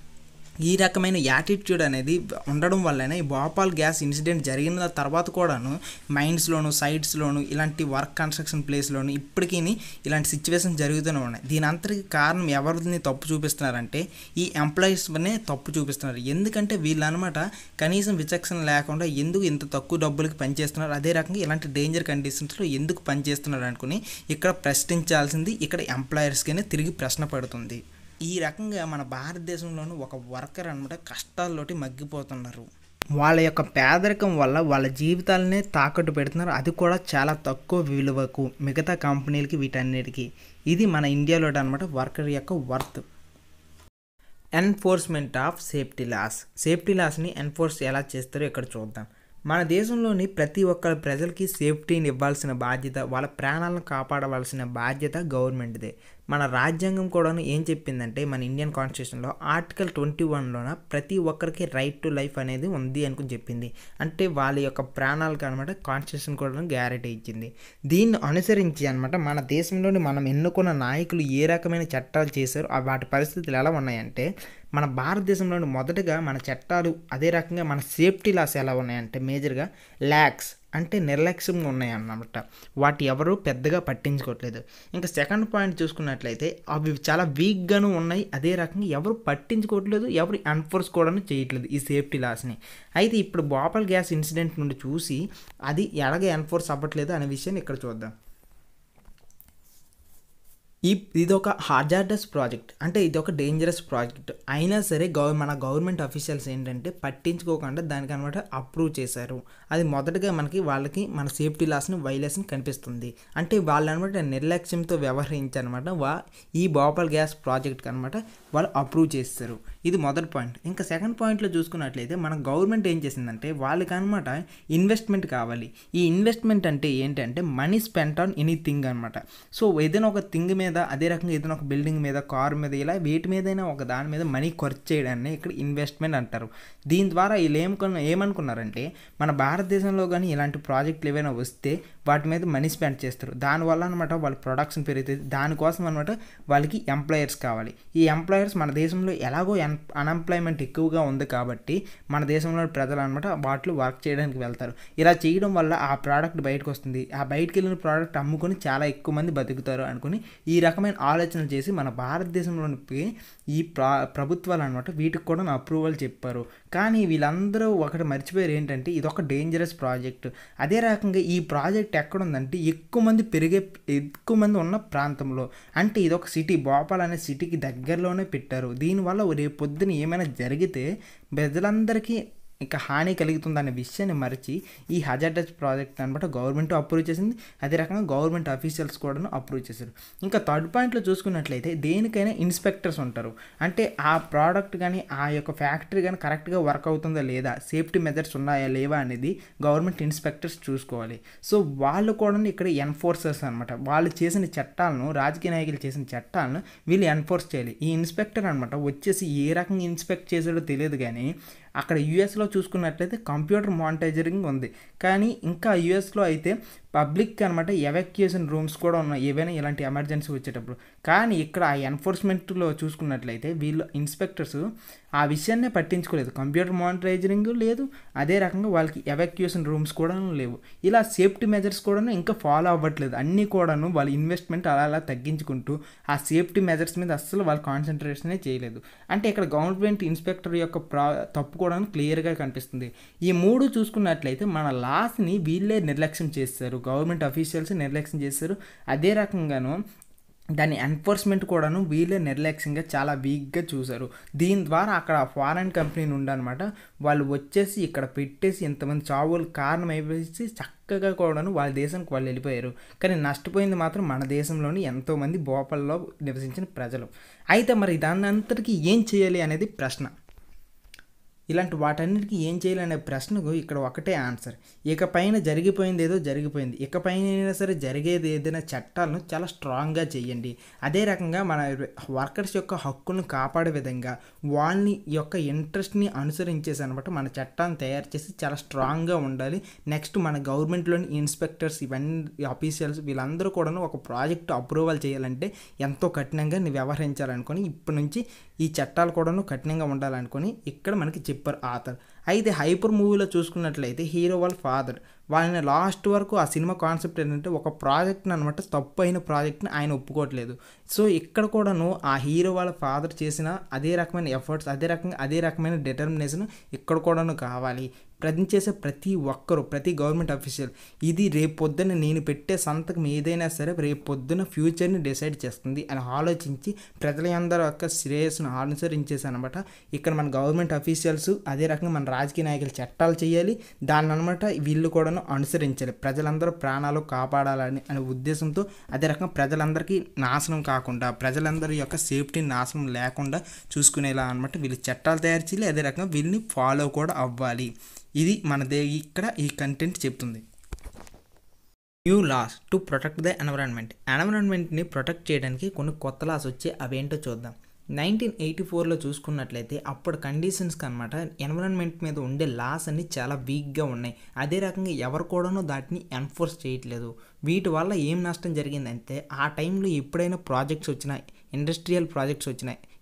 A: ఈ రకమైన యాటిట్యూడ్ అనేది ఉండడం వల్లనే ఈ భోపాల్ గ్యాస్ ఇన్సిడెంట్ జరిగిన తర్వాత కూడాను మైన్స్లోను సైట్స్లోను ఇలాంటి వర్క్ కన్స్ట్రక్షన్ ప్లేస్లోను ఇప్పటికీ ఇలాంటి సిచ్యువేషన్ జరుగుతూనే ఉన్నాయి. దీని అంతటికి కారణం ఎవరిని తప్పు చూపిస్తున్నారంటే ఈ ఎంప్లాయీస్నే తప్పు చూపిస్తున్నారు. ఎందుకంటే వీళ్ళు అనమాట కనీసం విచక్షణ లేకుండా ఎందుకు ఇంత తక్కువ డబ్బులకి పనిచేస్తున్నారు, అదే రకంగా ఇలాంటి డేంజర్ కండిషన్స్లో ఎందుకు పనిచేస్తున్నారు అనుకుని ఇక్కడ ప్రశ్నించాల్సింది ఇక్కడ ఎంప్లాయర్స్కినే తిరిగి ప్రశ్న పడుతుంది. ఈ రకంగా మన భారతదేశంలోనూ ఒక వర్కర్ అనమాట కష్టాల్లోటి మగ్గిపోతున్నారు. వాళ్ళ యొక్క పేదరికం వల్ల వాళ్ళ జీవితాలనే తాకట్టు పెడుతున్నారు, అది కూడా చాలా తక్కువ విలువకు మిగతా కంపెనీలకి వీటన్నిటికీ. ఇది మన ఇండియాలో అనమాట వర్కర్ యొక్క వర్త్. ఎన్ఫోర్స్మెంట్ ఆఫ్ సేఫ్టీ లాస్ని ఎన్ఫోర్స్ ఎలా చేస్తారో ఇక్కడ చూద్దాం. మన దేశంలోని ప్రతి ఒక్క ప్రజలకి సేఫ్టీని ఇవ్వాల్సిన బాధ్యత, వాళ్ళ ప్రాణాలను కాపాడవలసిన బాధ్యత గవర్నమెంట్దే. మన రాజ్యాంగం కూడా ఏం చెప్పిందంటే మన ఇండియన్ కాన్స్టిట్యూషన్లో ఆర్టికల్ 21లోన ప్రతి ఒక్కరికి రైట్ టు లైఫ్ అనేది ఉంది అనుకుని చెప్పింది. అంటే వాళ్ళ యొక్క ప్రాణాలకు అనమాట కాన్స్టిట్యూషన్ కూడా గ్యారెంటీ ఇచ్చింది. దీన్ని అనుసరించి అనమాట మన దేశంలోని మనం ఎన్నుకున్న నాయకులు ఏ రకమైన చట్టాలు చేశారో వాటి పరిస్థితులు ఎలా ఉన్నాయంటే మన భారతదేశంలోని మొదటగా మన చట్టాలు, అదే రకంగా మన సేఫ్టీ లాస్ ఎలా ఉన్నాయంటే మేజర్గా ల్యాక్స్ అంటే నిర్లక్ష్యంగా ఉన్నాయన్నమాట. వాటి ఎవరు పెద్దగా పట్టించుకోవట్లేదు. ఇంకా సెకండ్ పాయింట్ చూసుకున్నట్లయితే అవి చాలా వీక్గాను ఉన్నాయి, అదే రకంగా ఎవరు పట్టించుకోవట్లేదు, ఎవరు ఎన్ఫోర్స్ కూడా చేయట్లేదు ఈ సేఫ్టీ లాస్ని. అయితే ఇప్పుడు భోపాల్ గ్యాస్ ఇన్సిడెంట్ నుండి చూసి అది ఎలాగ ఎన్ఫోర్స్ అవ్వట్లేదు అనే విషయాన్ని ఇక్కడ చూద్దాం. ఇదొక హాజార్డస్ ప్రాజెక్ట్, అంటే ఇది ఒక డేంజరస్ ప్రాజెక్ట్ అయినా సరే మన గవర్నమెంట్ అఫీషియల్స్ ఏంటంటే పట్టించుకోకుండా దానికి అనమాట అప్రూవ్ చేశారు. అది మొదటగా వాళ్ళకి మన సేఫ్టీ లాస్ని వైలేషన్ కనిపిస్తుంది. అంటే వాళ్ళు అనమాట నిర్లక్ష్యంతో వ్యవహరించారనమాట ఈ భోపాల్ గ్యాస్ ప్రాజెక్ట్కి అనమాట వాళ్ళు అప్రూవ్ చేస్తారు. ఇది మొదటి పాయింట్. ఇంకా సెకండ్ పాయింట్లో చూసుకున్నట్లయితే మన గవర్నమెంట్ ఏం చేసిందంటే వాళ్ళకి అనమాట ఇన్వెస్ట్మెంట్ కావాలి. ఈ ఇన్వెస్ట్మెంట్ అంటే ఏంటంటే మనీ స్పెంట్ ఆన్ ఎనీథింగ్ అనమాట. సో ఏదైనా ఒక థింగ్ మీద, అదే రకంగా ఏదైనా ఒక బిల్డింగ్ మీద, కారు మీద, ఇలా వేటి మీదైనా ఒక దాని మీద మనీ ఖర్చు చేయడాన్ని ఇక్కడ ఇన్వెస్ట్మెంట్ అంటారు. దీని ద్వారా వీళ్ళు ఏమనుకున్నారంటే మన భారతదేశంలో కానీ ఇలాంటి ప్రాజెక్టులు ఏవైనా వస్తే వాటి మీద మనీ స్పెండ్ చేస్తారు. దానివల్ల అనమాట వాళ్ళ ప్రొడక్షన్ పెరుగుతుంది. దానికోసం అనమాట వాళ్ళకి ఎంప్లాయర్స్ కావాలి. ఈ ఎంప్లాయర్స్ మన దేశంలో ఎలాగో అన్ఎంప్లాయ్మెంట్ ఎక్కువగా ఉంది కాబట్టి మన దేశంలో ప్రజలు అనమాట వాటిలో వర్క్ చేయడానికి వెళ్తారు. ఇలా చేయడం వల్ల ఆ ప్రోడక్ట్ బయటకు వస్తుంది. ఆ బయటకు వెళ్ళిన ప్రోడక్ట్ అమ్ముకొని చాలా ఎక్కువ మంది బతుకుతారు అనుకుని ఈ రకమైన ఆలోచనలు చేసి మన భారతదేశంలోని ఈ ప్రభుత్వాలు అనమాట వీటికి కూడా అప్రూవల్ చెప్పారు. కానీ వీళ్ళందరూ ఒకటి మర్చిపోయారు ఏంటంటే ఇది ఒక డేంజరస్ ప్రాజెక్ట్. అదే రకంగా ఈ ప్రాజెక్ట్ ఎక్కడుందంటే ఎక్కువ మంది ఉన్న ప్రాంతంలో, అంటే ఇది ఒక సిటీ, భోపాల్ అనే సిటీకి దగ్గరలోనే పెట్టారు. దీనివల్ల రేపు పొద్దున ఏమైనా జరిగితే ప్రజలందరికీ ఇంకా హాని కలుగుతుందనే విషయాన్ని మరిచి ఈ హజార్డస్ ప్రాజెక్ట్ అనమాట గవర్నమెంట్ అప్రూవ్ చేసింది. అదే రకంగా గవర్నమెంట్ అఫీషియల్స్ కూడా అప్రూవ్ చేశారు. ఇంకా థర్డ్ పాయింట్లో చూసుకున్నట్లయితే దేనికైనా ఇన్స్పెక్టర్స్ ఉంటారు. అంటే ఆ ప్రోడక్ట్ కానీ ఆ యొక్క ఫ్యాక్టరీ కానీ కరెక్ట్గా వర్క్ అవుతుందా లేదా, సేఫ్టీ మెజర్స్ ఉన్నాయా లేవా అనేది గవర్నమెంట్ ఇన్స్పెక్టర్స్ చూసుకోవాలి. సో వాళ్ళు కూడా ఇక్కడ ఎన్ఫోర్సర్స్ అనమాట. వాళ్ళు చేసిన చట్టాలను, రాజకీయ నాయకులు చేసిన చట్టాలను వీళ్ళు ఎన్ఫోర్స్ చేయాలి. ఈ ఇన్స్పెక్టర్ అనమాట వచ్చేసి ఏ రకంగా ఇన్స్పెక్ట్ చేసాడో తెలియదు, కానీ అక్కడ యూఎస్లో చూసుకున్నట్లయితే కంప్యూటర్ మానిటరింగ్ ఉంది. కానీ ఇంకా యూఎస్లో అయితే పబ్లిక్ అనమాట ఎవాక్యుయేషన్ రూమ్స్ కూడా ఉన్నాయి ఏవైనా ఇలాంటి ఎమర్జెన్సీ వచ్చేటప్పుడు. కానీ ఇక్కడ ఆ ఎన్ఫోర్స్మెంట్లో చూసుకున్నట్లయితే వీళ్ళు ఇన్స్పెక్టర్స్ ఆ విషయాన్నే పట్టించుకోలేదు. కంప్యూటర్ మానిటరింగ్ లేదు, అదే రకంగా వాళ్ళకి ఎవాక్యుయేషన్ రూమ్స్ కూడా లేవు. ఇలా సేఫ్టీ మెజర్స్ కూడా ఇంకా ఫాలో అవ్వట్లేదు. అన్నీ కూడాను వాళ్ళ ఇన్వెస్ట్మెంట్ అలా తగ్గించుకుంటూ ఆ సేఫ్టీ మెజర్స్ మీద అస్సలు వాళ్ళు కాన్సన్ట్రేషనే చేయలేదు. అంటే ఇక్కడ గవర్నమెంట్ ఇన్స్పెక్టర్ యొక్క తప్పు కూడా క్లియర్గా కనిపిస్తుంది. ఈ మూడు చూసుకున్నట్లయితే మన లాస్ని వీళ్ళే నిర్లక్ష్యం చేస్తారు, గవర్నమెంట్ అఫీషియల్స్ నిర్లక్ష్యం చేస్తారు. అదే రకంగాను దాని ఎన్ఫోర్స్మెంట్ కూడాను వీళ్ళే నిర్లక్ష్యంగా చాలా వీక్గా చూశారు. దీని ద్వారా అక్కడ ఫారెన్ కంపెనీ నుండి అనమాట వాళ్ళు వచ్చేసి ఇక్కడ పెట్టేసి ఇంతమంది చావులు కారణం అయిపోయి చక్కగా కూడాను వాళ్ళ దేశానికి వాళ్ళు వెళ్ళిపోయారు. కానీ నష్టపోయింది మాత్రం మన దేశంలోని ఎంతోమంది భోపాల్లో నివసించిన ప్రజలు. అయితే మరి దాని అంతటికీ ఏం చేయాలి అనేది ప్రశ్న. ఇలాంటి వాటన్నిటికీ ఏం చేయాలనే ప్రశ్నకు ఇక్కడ ఒకటే ఆన్సర్. ఇకపైన జరిగిపోయింది ఏదో జరిగిపోయింది, ఇకపైన అయినా సరే జరిగేది ఏదైనా చట్టాలను చాలా స్ట్రాంగ్గా చేయండి. అదే రకంగా మన వర్కర్స్ యొక్క హక్కులను కాపాడే విధంగా వాళ్ళని యొక్క ఇంట్రెస్ట్ని అనుసరించేసి అనమాట మన చట్టాన్ని తయారు చేసి చాలా స్ట్రాంగ్గా ఉండాలి. నెక్స్ట్ మన గవర్నమెంట్లోని ఇన్స్పెక్టర్స్ ఇవన్నీ ఆఫీషియల్స్ వీళ్ళందరూ కూడాను ఒక ప్రాజెక్టు అప్రూవల్ చేయాలంటే ఎంతో కఠినంగా వ్యవహరించాలనుకొని ఇప్పటి నుంచి ఈ చట్టాలు కూడాను కఠినంగా ఉండాలనుకొని ఇక్కడ మనకి చెప్పారు ఆథర్. అయితే హైపర్ మూవీలో చూసుకున్నట్లయితే హీరో వాళ్ళ ఫాదర్ వాళ్ళని లాస్ట్ వరకు ఆ సినిమా కాన్సెప్ట్ ఏంటంటే ఒక ప్రాజెక్ట్ని అనమాట తప్పు అయిన ప్రాజెక్ట్ని ఆయన ఒప్పుకోవట్లేదు. సో ఇక్కడ కూడాను ఆ హీరో వాళ్ళ ఫాదర్ చేసిన అదే రకమైన ఎఫర్ట్స్, అదే రకమైన డిటర్మినేషన్ ఇక్కడ కూడాను కావాలి. చేసే ప్రతి ఒక్కరు, ప్రతి గవర్నమెంట్ అఫీషియల్ ఇది రేపు పొద్దున్న నేను పెట్టే సంతకం ఏదైనా సరే రేపు పొద్దున్న ఫ్యూచర్ని డిసైడ్ చేస్తుంది అని ఆలోచించి ప్రజలందరూ యొక్క శ్రేయస్సును అనుసరించేసి అనమాట ఇక్కడ మన గవర్నమెంట్ అఫీషియల్స్ అదే రకంగా మన రాజకీయ నాయకులు చట్టాలు చేయాలి. దాన్ని అనమాట వీళ్ళు కూడాను అనుసరించాలి. ప్రజలందరూ ప్రాణాలు కాపాడాలని అనే ఉద్దేశంతో అదే రకంగా ప్రజలందరికీ నాశనం కాకుండా, ప్రజలందరి యొక్క సేఫ్టీని నాశనం లేకుండా చూసుకునేలా అనమాట వీళ్ళు చట్టాలు తయారు చేయాలి. అదే రకంగా వీళ్ళని ఫాలో కూడా అవ్వాలి. ఇది మన ఇక్కడ ఈ కంటెంట్ చెప్తుంది. New laws to protect the ఎన్విరాన్మెంట్ని ప్రొటెక్ట్ చేయడానికి కొన్ని కొత్త లాస్ వచ్చి అవేంటో చూద్దాం. 1984లో చూసుకున్నట్లయితే అప్పుడు కండిషన్స్కి అనమాట ఎన్విరాన్మెంట్ మీద ఉండే లాస్ అన్ని చాలా వీక్గా ఉన్నాయి. అదే రకంగా ఎవరు కూడాను దాటిని ఎన్ఫోర్స్ చేయట్లేదు. వీటి వల్ల ఏం నష్టం జరిగిందంటే ఆ టైంలో ఎప్పుడైనా ప్రాజెక్ట్స్ వచ్చినా,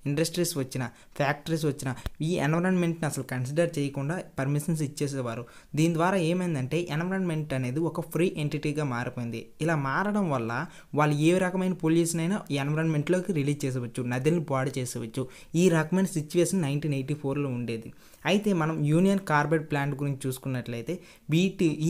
A: ఇండస్ట్రీస్ వచ్చిన, ఫ్యాక్టరీస్ వచ్చిన ఈ ఎన్విరాన్మెంట్ని అసలు కన్సిడర్ చేయకుండా పర్మిషన్స్ ఇచ్చేసేవారు. దీని ద్వారా ఏమైందంటే ఎన్విరాన్మెంట్ అనేది ఒక ఫ్రీ ఎంటిటీగా మారిపోయింది. ఇలా మారడం వల్ల వాళ్ళు ఏ రకమైన పొల్యూషన్ అయినా ఎన్విరాన్మెంట్లోకి రిలీజ్ చేసేవచ్చు, నదులను పాడు చేసేవచ్చు. ఈ రకమైన సిచ్యువేషన్ 1984లో ఉండేది. అయితే మనం యూనియన్ కార్బైడ్ ప్లాంట్ గురించి చూసుకున్నట్లయితే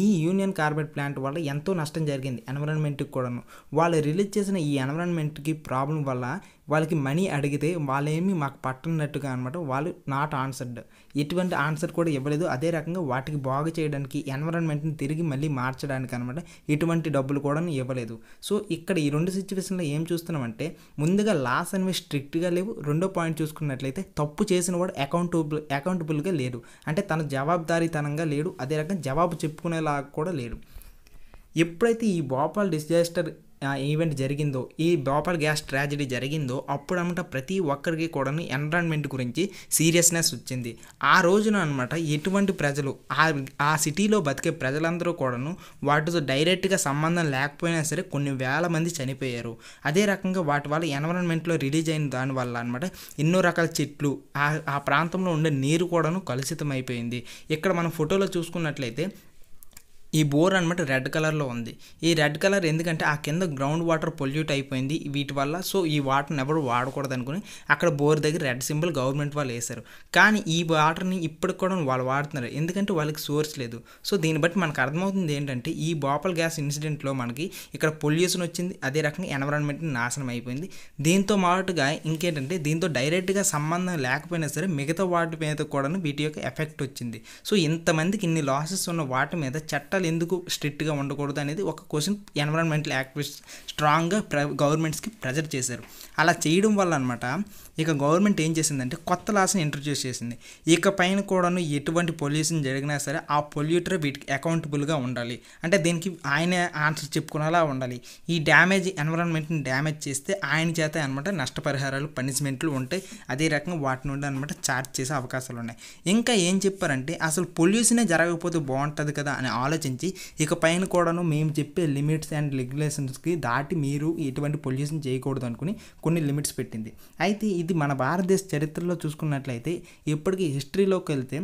A: ఈ యూనియన్ కార్బైడ్ ప్లాంట్ వల్ల ఎంతో నష్టం జరిగింది ఎన్విరాన్మెంట్కి కూడాను. వాళ్ళు రిలీజ్ చేసిన ఈ ఎన్విరాన్మెంట్కి ప్రాబ్లం వల్ల వాళ్ళకి మనీ అడిగితే వాళ్ళేమి మాకు పట్టనట్టుగా అనమాట వాళ్ళు నాట్ ఆన్సర్డ్, ఎటువంటి ఆన్సర్ కూడా ఇవ్వలేదు. అదే రకంగా వాటికి బాగు చేయడానికి, ఎన్విరాన్మెంట్ని తిరిగి మళ్ళీ మార్చడానికి అనమాట ఎటువంటి డబ్బులు కూడా ఇవ్వలేదు. సో ఇక్కడ ఈ రెండు సిచ్యువేషన్లో ఏం చూస్తున్నామంటే ముందుగా లాస్ అనేవి స్ట్రిక్ట్గా లేవు. రెండో పాయింట్ చూసుకున్నట్లయితే తప్పు చేసిన వాడు అకౌంటబుల్గా లేడు, అంటే తన జవాబుదారీతనంగా లేడు. అదే రకంగా జవాబు చెప్పుకునేలాగా కూడా లేడు. ఎప్పుడైతే ఈ భోపాల్ డిజాస్టర్ ఈవెంట్ జరిగిందో, ఈ భోపాల్ గ్యాస్ ట్రాజడీ జరిగిందో అప్పుడు అనమాట ప్రతి ఒక్కరికి కూడా ఎన్విరాన్మెంట్ గురించి సీరియస్నెస్ వచ్చింది. ఆ రోజున అనమాట ఎటువంటి ప్రజలు ఆ సిటీలో బతికే ప్రజలందరూ కూడాను వాటితో డైరెక్ట్గా సంబంధం లేకపోయినా సరే కొన్ని వేల మంది చనిపోయారు. అదే రకంగా వాటి వల్ల ఎన్విరాన్మెంట్లో రిలీజ్ అయిన దానివల్ల అనమాట ఎన్నో రకాల చెట్లు, ఆ ప్రాంతంలో ఉండే నీరు కూడాను కలుషితం అయిపోయింది. ఇక్కడ మనం ఫోటోలో చూసుకున్నట్లయితే ఈ బోర్ అనమాట రెడ్ కలర్లో ఉంది. ఈ రెడ్ కలర్ ఎందుకంటే ఆ కింద గ్రౌండ్ వాటర్ పొల్యూట్ అయిపోయింది వీటి వల్ల. సో ఈ వాటర్ని ఎవరు వాడకూడదు అనుకుని అక్కడ బోర్ దగ్గర రెడ్ సింబల్ గవర్నమెంట్ వాళ్ళు వేశారు. కానీ ఈ వాటర్ని ఇప్పటికి కూడా వాళ్ళు వాడుతున్నారు, ఎందుకంటే వాళ్ళకి సోర్స్ లేదు. సో దీన్ని బట్టి మనకు అర్థమవుతుంది ఏంటంటే ఈ భోపాల్ గ్యాస్ ఇన్సిడెంట్లో మనకి ఇక్కడ పొల్యూషన్ వచ్చింది, అదే రకంగా ఎన్విరాన్మెంట్ నాశనం అయిపోయింది. దీంతో మాటుగా ఇంకేంటంటే దీంతో డైరెక్ట్గా సంబంధం లేకపోయినా సరే మిగతా వాటి మీద కూడా వీటి యొక్క ఎఫెక్ట్ వచ్చింది. సో ఇంతమందికి ఇన్ని లాసెస్ ఉన్న వాటి మీద చట్టాలు ఎందుకు స్ట్రిక్ట్గా ఉండకూడదు అనేది ఒక క్వశ్చన్ ఎన్విరాన్మెంటల్ యాక్టివిస్ట్ స్ట్రాంగ్గా గవర్నమెంట్స్కి ప్రెజర్ చేశారు. అలా చేయడం వల్ల అనమాట ఇక గవర్నమెంట్ ఏం చేసిందంటే కొత్త లాస్ని ఇంట్రడ్యూస్ చేసింది. ఇక పైన కూడాను ఎటువంటి పొల్యూషన్ జరిగినా సరే ఆ పొల్యూటర్ వీటికి అకౌంటబుల్గా ఉండాలి, అంటే దీనికి ఆయనే ఆన్సర్ చెప్పుకునేలా ఉండాలి. ఈ డ్యామేజ్ ఎన్విరాన్మెంట్ని డ్యామేజ్ చేస్తే ఆయన చేత అనమాట నష్టపరిహారాలు పనిష్మెంట్లు ఉంటాయి, అదే రకంగా వాటి నుండి అనమాట ఛార్జ్ చేసే అవకాశాలు ఉన్నాయి. ఇంకా ఏం చెప్పారంటే అసలు పొల్యూషనే జరగకపోతే బాగుంటుంది కదా అని ఆలోచించి ఇక పైన కూడాను మేము చెప్పే లిమిట్స్ అండ్ రెగ్యులేషన్స్కి దాటి మీరు ఎటువంటి పొల్యూషన్ చేయకూడదు అనుకుని కొన్ని లిమిట్స్ పెట్టింది. అయితే ఇది మన భారతదేశ చరిత్రలో చూసుకున్నట్లయితే ఇప్పటికీ హిస్టరీలోకి వెళ్తే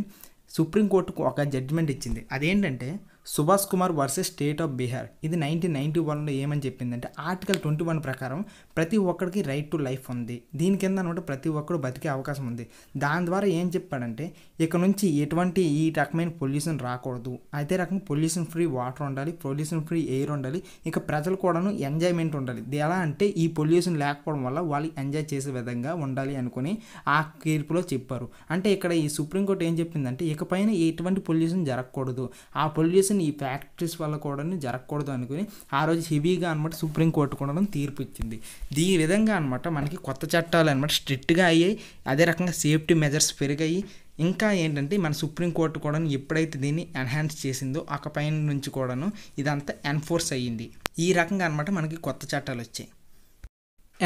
A: సుప్రీంకోర్టుకు ఒక జడ్జిమెంట్ ఇచ్చింది. అదేంటంటే Subhash Kumar versus state of Bihar. ఇది 1991లో ఏమని చెప్పిందంటే ఆర్టికల్ 21 ప్రకారం ప్రతి ఒక్కరికి రైట్ టు లైఫ్ ఉంది, దీని కింద అనమాట ప్రతి ఒక్కరు బతికే అవకాశం ఉంది. దాని ద్వారా ఏం చెప్పాడంటే ఇక నుంచి ఎటువంటి ఈ రకమైన పొల్యూషన్ రాకూడదు, అదే రకంగా పొల్యూషన్ ఫ్రీ వాటర్ ఉండాలి, పొల్యూషన్ ఫ్రీ ఎయిర్ ఉండాలి, ఇక ప్రజలు కూడాను ఎంజాయ్మెంట్ ఉండాలి. ఇది ఎలా అంటే ఈ పొల్యూషన్ లేకపోవడం వల్ల వాళ్ళు ఎంజాయ్ చేసే విధంగా ఉండాలి అనుకుని ఆ తీర్పులో చెప్పారు. అంటే ఇక్కడ ఈ సుప్రీంకోర్టు ఏం చెప్పిందంటే ఇకపైన ఎటువంటి పొల్యూషన్ జరగకూడదు, ఆ పొల్యూషన్ ఈ ఫ్యాక్టరీస్ వల్ల కూడా జరగకూడదు అనుకుని ఆ రోజు హెవీగా అనమాట సుప్రీంకోర్టు కూడా తీర్పు ఇచ్చింది. ఈ విధంగా అనమాట మనకి కొత్త చట్టాలు అనమాట స్ట్రిక్ట్గా అయ్యాయి, అదే రకంగా సేఫ్టీ మెజర్స్ పెరిగాయి. ఇంకా ఏంటంటే మన సుప్రీంకోర్టు కూడా ఎప్పుడైతే దీన్ని ఎన్హాన్స్ చేసిందో అకపైన నుంచి కూడాను ఇదంతా ఎన్ఫోర్స్ అయ్యింది. ఈ రకంగా అనమాట మనకి కొత్త చట్టాలు వచ్చాయి.